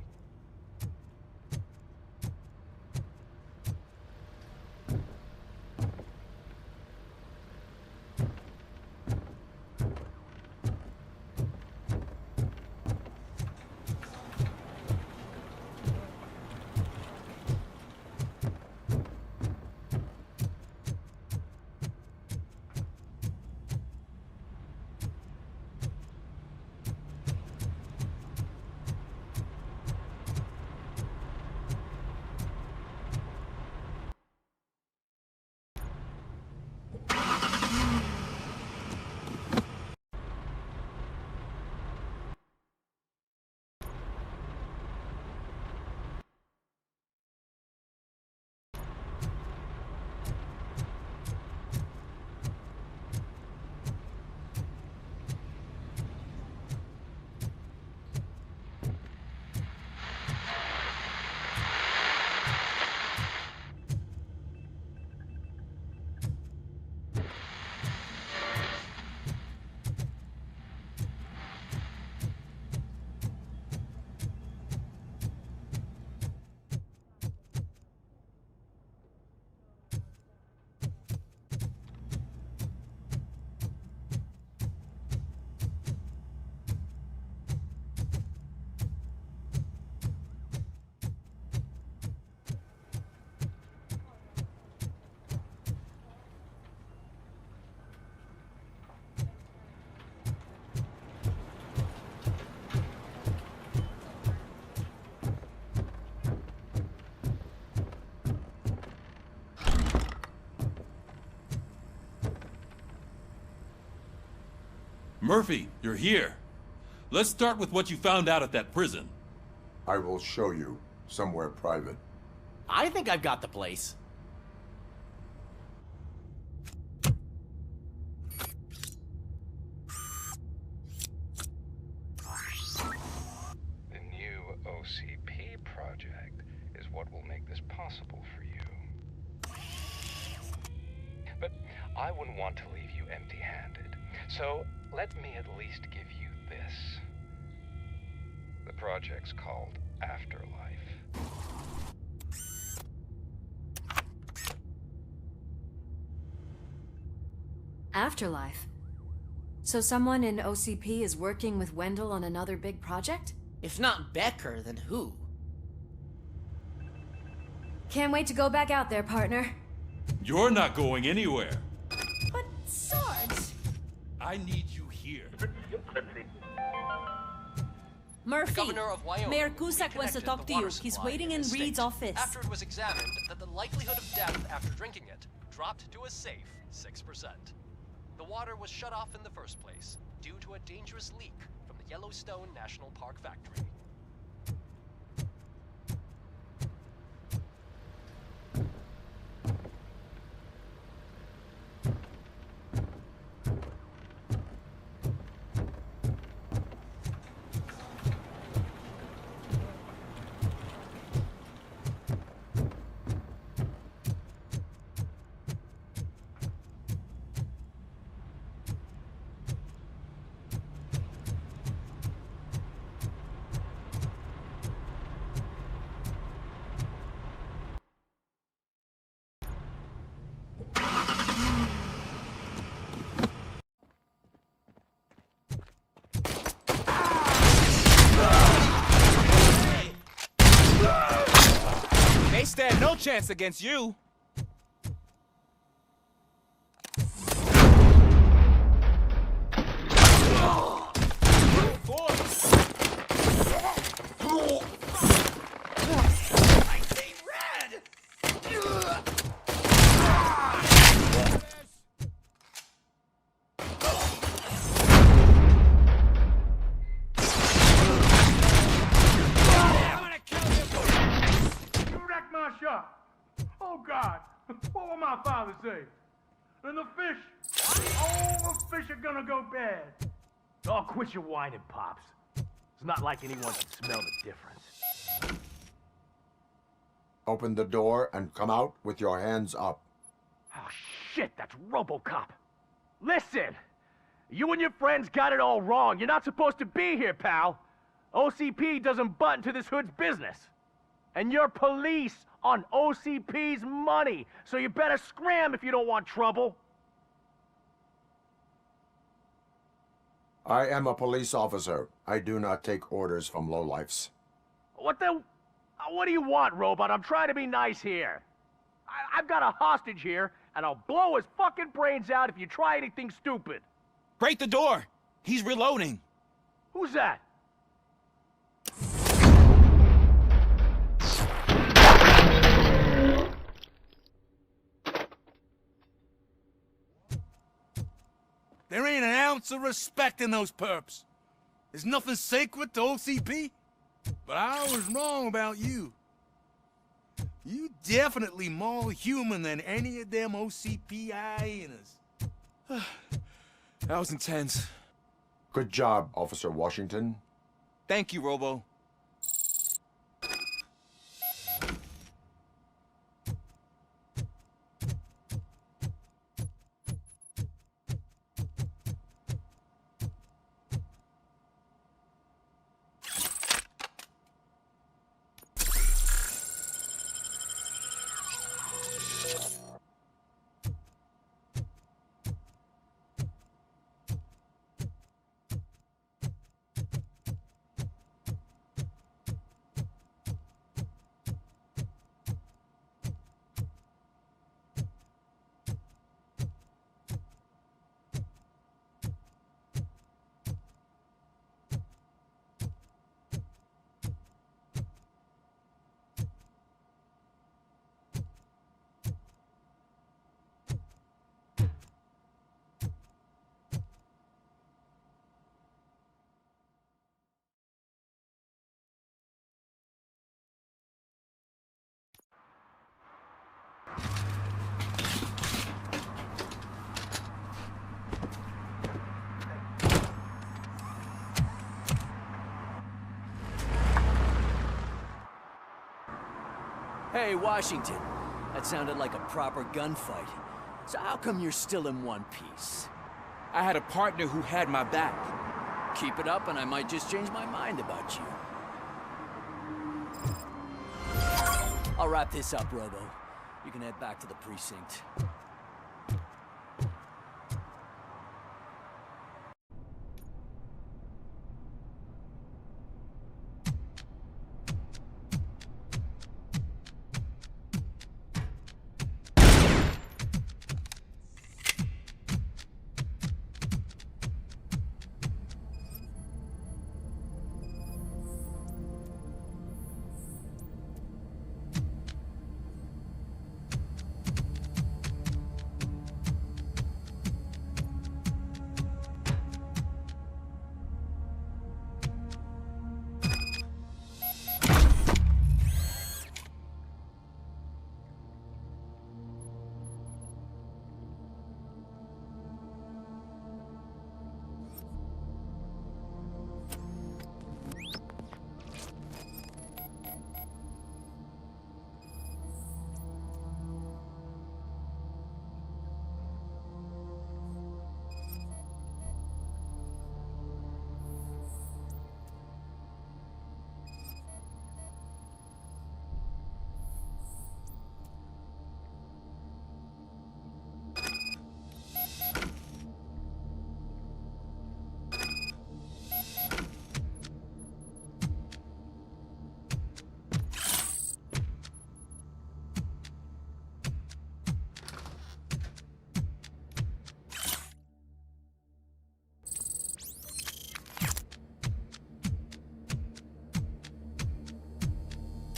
Speaker 19: Murphy, you're here. Let's start with what you found out at that prison.
Speaker 8: I will show you somewhere private.
Speaker 17: I think I've got the place.
Speaker 1: The new OCP project is what will make this possible for you. But I wouldn't want to leave you empty-handed, so let me at least give you this. The project's called Afterlife.
Speaker 20: Afterlife? So someone in OCP is working with Wendell on another big project?
Speaker 5: If not Becker, then who?
Speaker 20: Can't wait to go back out there, partner.
Speaker 19: You're not going anywhere.
Speaker 20: But, Sarge...
Speaker 19: I need you here.
Speaker 14: Murphy,
Speaker 11: Governor of Wyoming
Speaker 14: Mayor Cusack wants to
Speaker 11: reconnected
Speaker 14: talk
Speaker 11: the
Speaker 14: to you.
Speaker 11: water
Speaker 14: He's
Speaker 11: supply
Speaker 14: waiting
Speaker 11: in
Speaker 14: in
Speaker 11: the
Speaker 14: Reed's
Speaker 11: state
Speaker 14: office.
Speaker 11: After it was examined that the likelihood of death after drinking it dropped to a safe 6%. The water was shut off in the first place due to a dangerous leak from the Yellowstone National Park factory.
Speaker 18: No chance against you.
Speaker 10: Oh, God, what will my father say? And the fish, all the fish are gonna go bad. Oh, quit your whining, Pops. It's not like anyone can smell the difference.
Speaker 8: Open the door and come out with your hands up.
Speaker 10: Oh, shit, that's RoboCop. Listen, you and your friends got it all wrong. You're not supposed to be here, pal. OCP doesn't butt into this hood's business. And you're police on OCP's money, so you better scram if you don't want trouble.
Speaker 8: I am a police officer. I do not take orders from lowlifes.
Speaker 10: What do you want, Robot? I'm trying to be nice here. I've got a hostage here, and I'll blow his fucking brains out if you try anything stupid.
Speaker 18: Break the door. He's reloading.
Speaker 10: Who's that?
Speaker 6: There ain't an ounce of respect in those perps. There's nothing sacred to OCP. But I was wrong about you. You definitely more human than any of them OCP hyenas.
Speaker 18: That was intense.
Speaker 8: Good job, Officer Washington.
Speaker 18: Thank you, Robo.
Speaker 7: Hey, Washington. That sounded like a proper gunfight. So how come you're still in one piece?
Speaker 18: I had a partner who had my back.
Speaker 7: Keep it up and I might just change my mind about you. I'll wrap this up, Robo. You can head back to the precinct.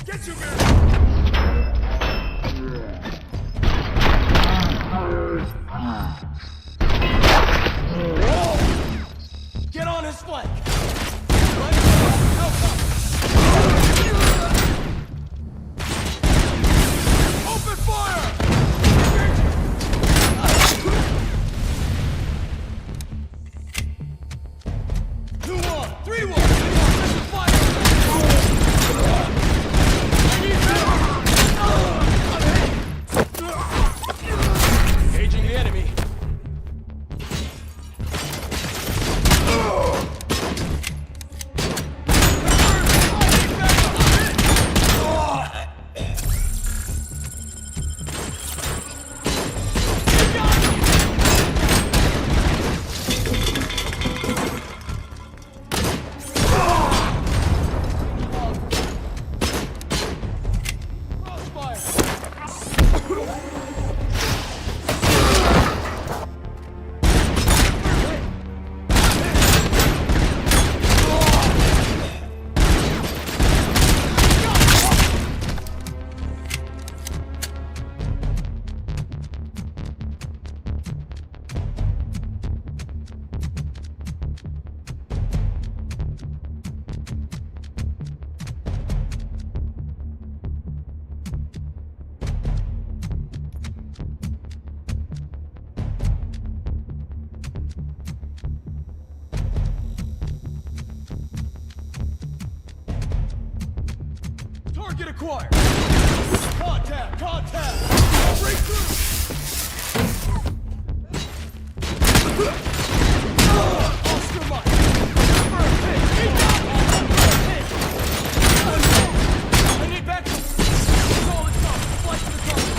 Speaker 6: Get your man!
Speaker 5: Get on his flank!
Speaker 6: Open fire! 2-1, 3-1!
Speaker 5: Engaging the enemy. Target acquired! Contact! Contact! Break through! Oscar Mike! First hit! I need backup! Solid top! Flight to the target!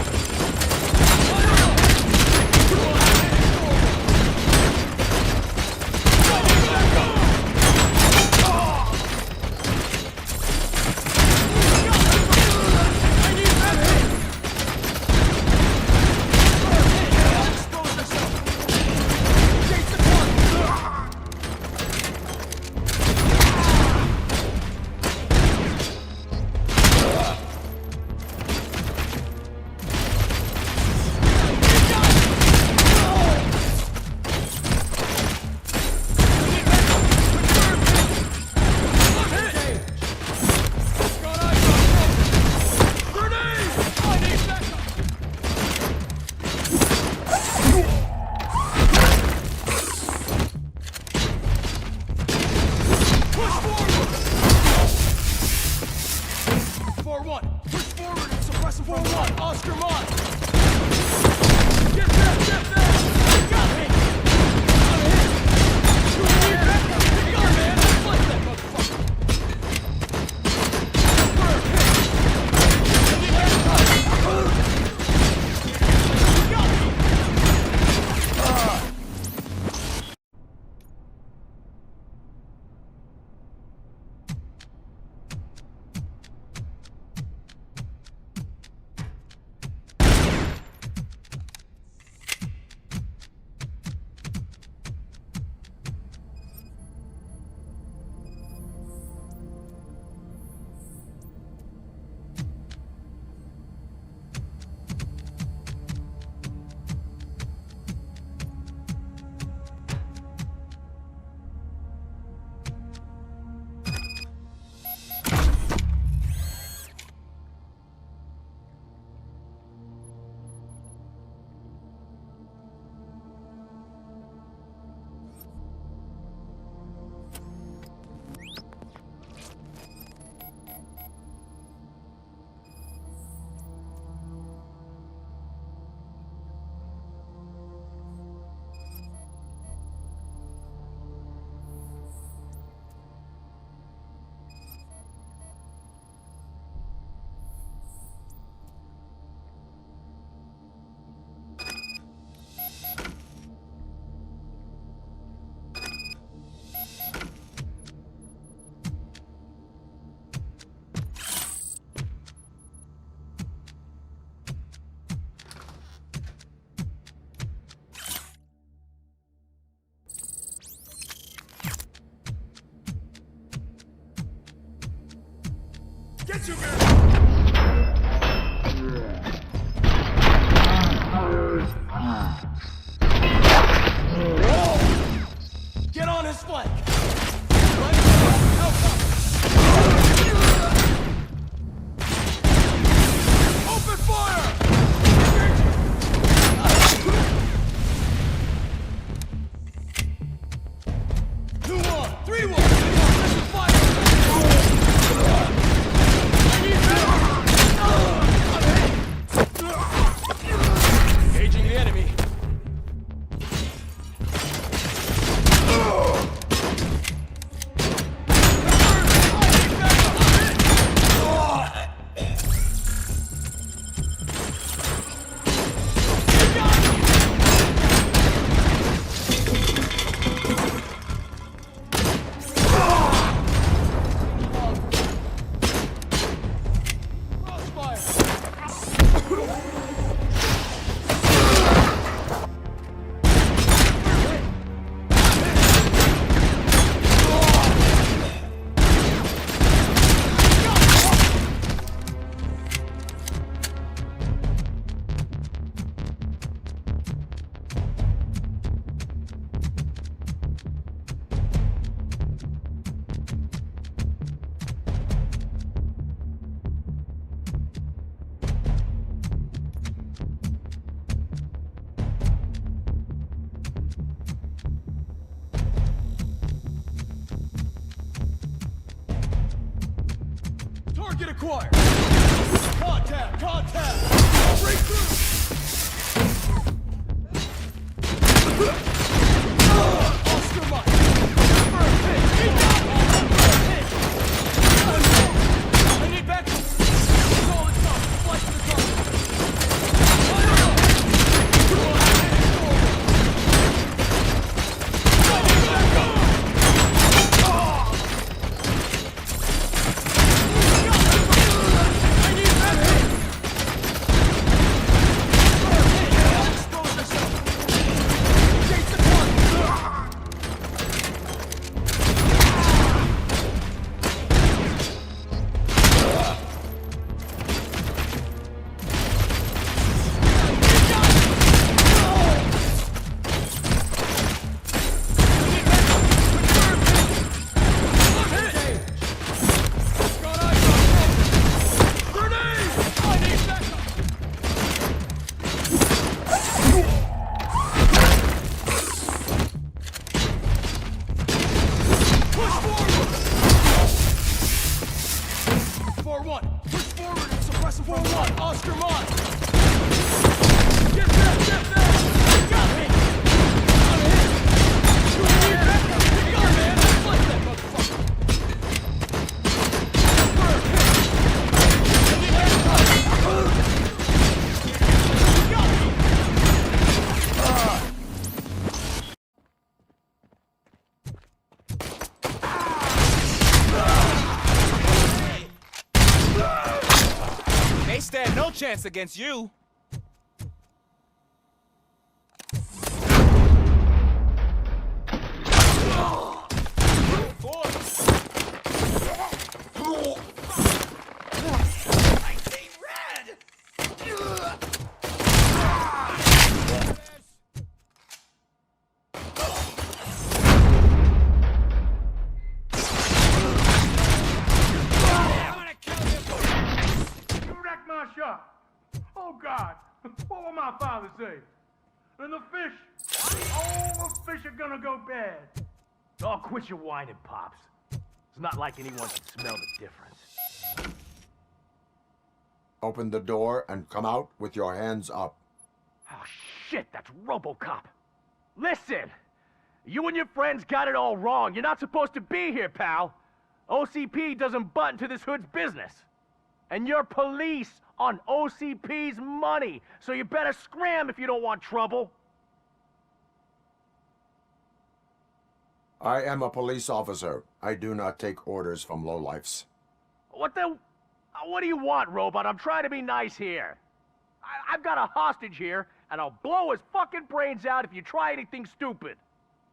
Speaker 5: Oscar Mike! Get back! Get back! Got me! I'm hit! You need backup! Go, man! Fight that motherfucker! First hit! I need backup! Got me!
Speaker 6: Get your man!
Speaker 5: Target acquired! Contact! Contact! Break through! Oscar Mike! First hit! I need backup! Solid top! Flight to the target!
Speaker 18: They stand no chance against you.
Speaker 10: Oh, God. What will my father say? And the fish? Oh, the fish are gonna go bad. Oh, quit your whining, Pops. It's not like anyone can smell the difference.
Speaker 8: Open the door and come out with your hands up.
Speaker 10: Oh, shit, that's RoboCop. Listen, you and your friends got it all wrong. You're not supposed to be here, pal. OCP doesn't butt into this hood's business. And you're police on OCP's money, so you better scram if you don't want trouble.
Speaker 8: I am a police officer. I do not take orders from lowlifes.
Speaker 10: What do you want, Robot? I'm trying to be nice here. I've got a hostage here, and I'll blow his fucking brains out if you try anything stupid.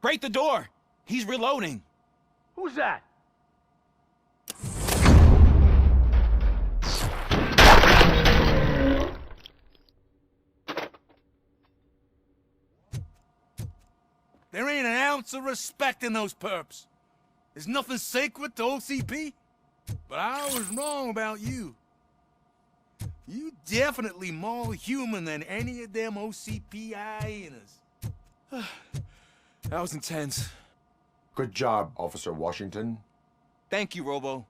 Speaker 18: Break the door! He's reloading.
Speaker 10: Who's that?
Speaker 6: There ain't an ounce of respect in those perps. There's nothing sacred to OCP. But I was wrong about you. You definitely more human than any of them OCP hyenas.
Speaker 18: That was intense.
Speaker 8: Good job, Officer Washington.
Speaker 18: Thank you, Robo.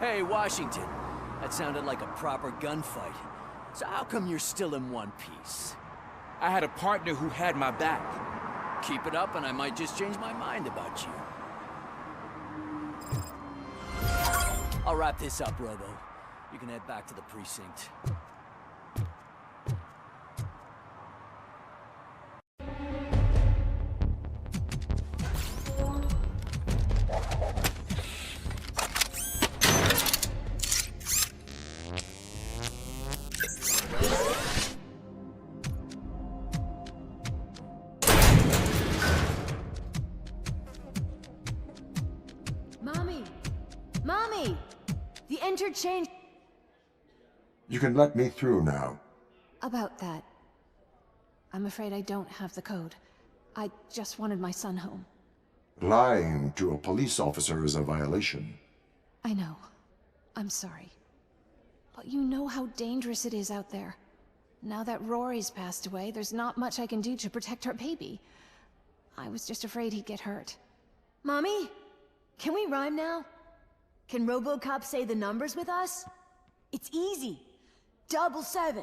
Speaker 7: Hey, Washington. That sounded like a proper gunfight. So how come you're still in one piece?
Speaker 18: I had a partner who had my back.
Speaker 7: Keep it up and I might just change my mind about you. I'll wrap this up, Robo. You can head back to the precinct.
Speaker 2: Mommy! Mommy! The interchange...
Speaker 8: You can let me through now.
Speaker 2: About that. I'm afraid I don't have the code. I just wanted my son home.
Speaker 8: Lying to a police officer is a violation.
Speaker 2: I know. I'm sorry. But you know how dangerous it is out there. Now that Rory's passed away, there's not much I can do to protect our baby. I was just afraid he'd get hurt.
Speaker 9: Mommy? Can we rhyme now? Can RoboCop say the numbers with us? It's easy. 777.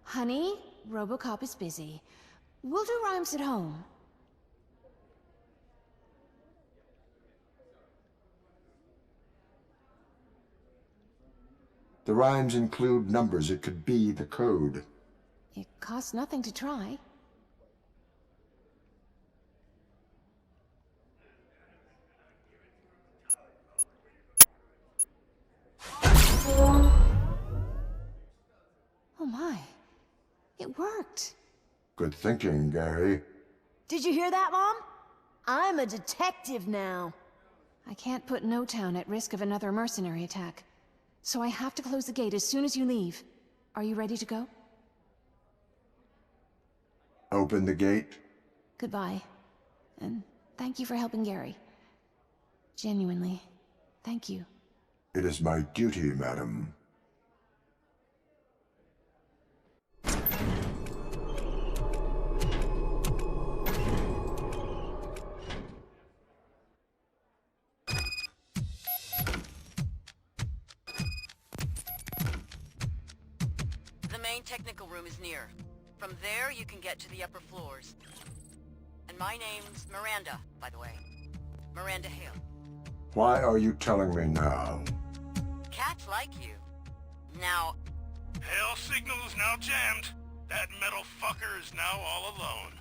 Speaker 2: Honey, RoboCop is busy. We'll do rhymes at home.
Speaker 8: The rhymes include numbers. It could be the code.
Speaker 2: It costs nothing to try. Oh my. It worked.
Speaker 8: Good thinking, Gary.
Speaker 9: Did you hear that, Mom? I'm a detective now.
Speaker 2: I can't put No Town at risk of another mercenary attack. So I have to close the gate as soon as you leave. Are you ready to go?
Speaker 8: Open the gate.
Speaker 2: Goodbye. And thank you for helping Gary. Genuinely, thank you.
Speaker 8: It is my duty, madam.
Speaker 21: The main technical room is near. From there, you can get to the upper floors. And my name's Miranda, by the way. Miranda Hale.
Speaker 8: Why are you telling me now?
Speaker 21: Cats like you. Now...
Speaker 23: Hell signal is now jammed. That metal fucker is now all alone.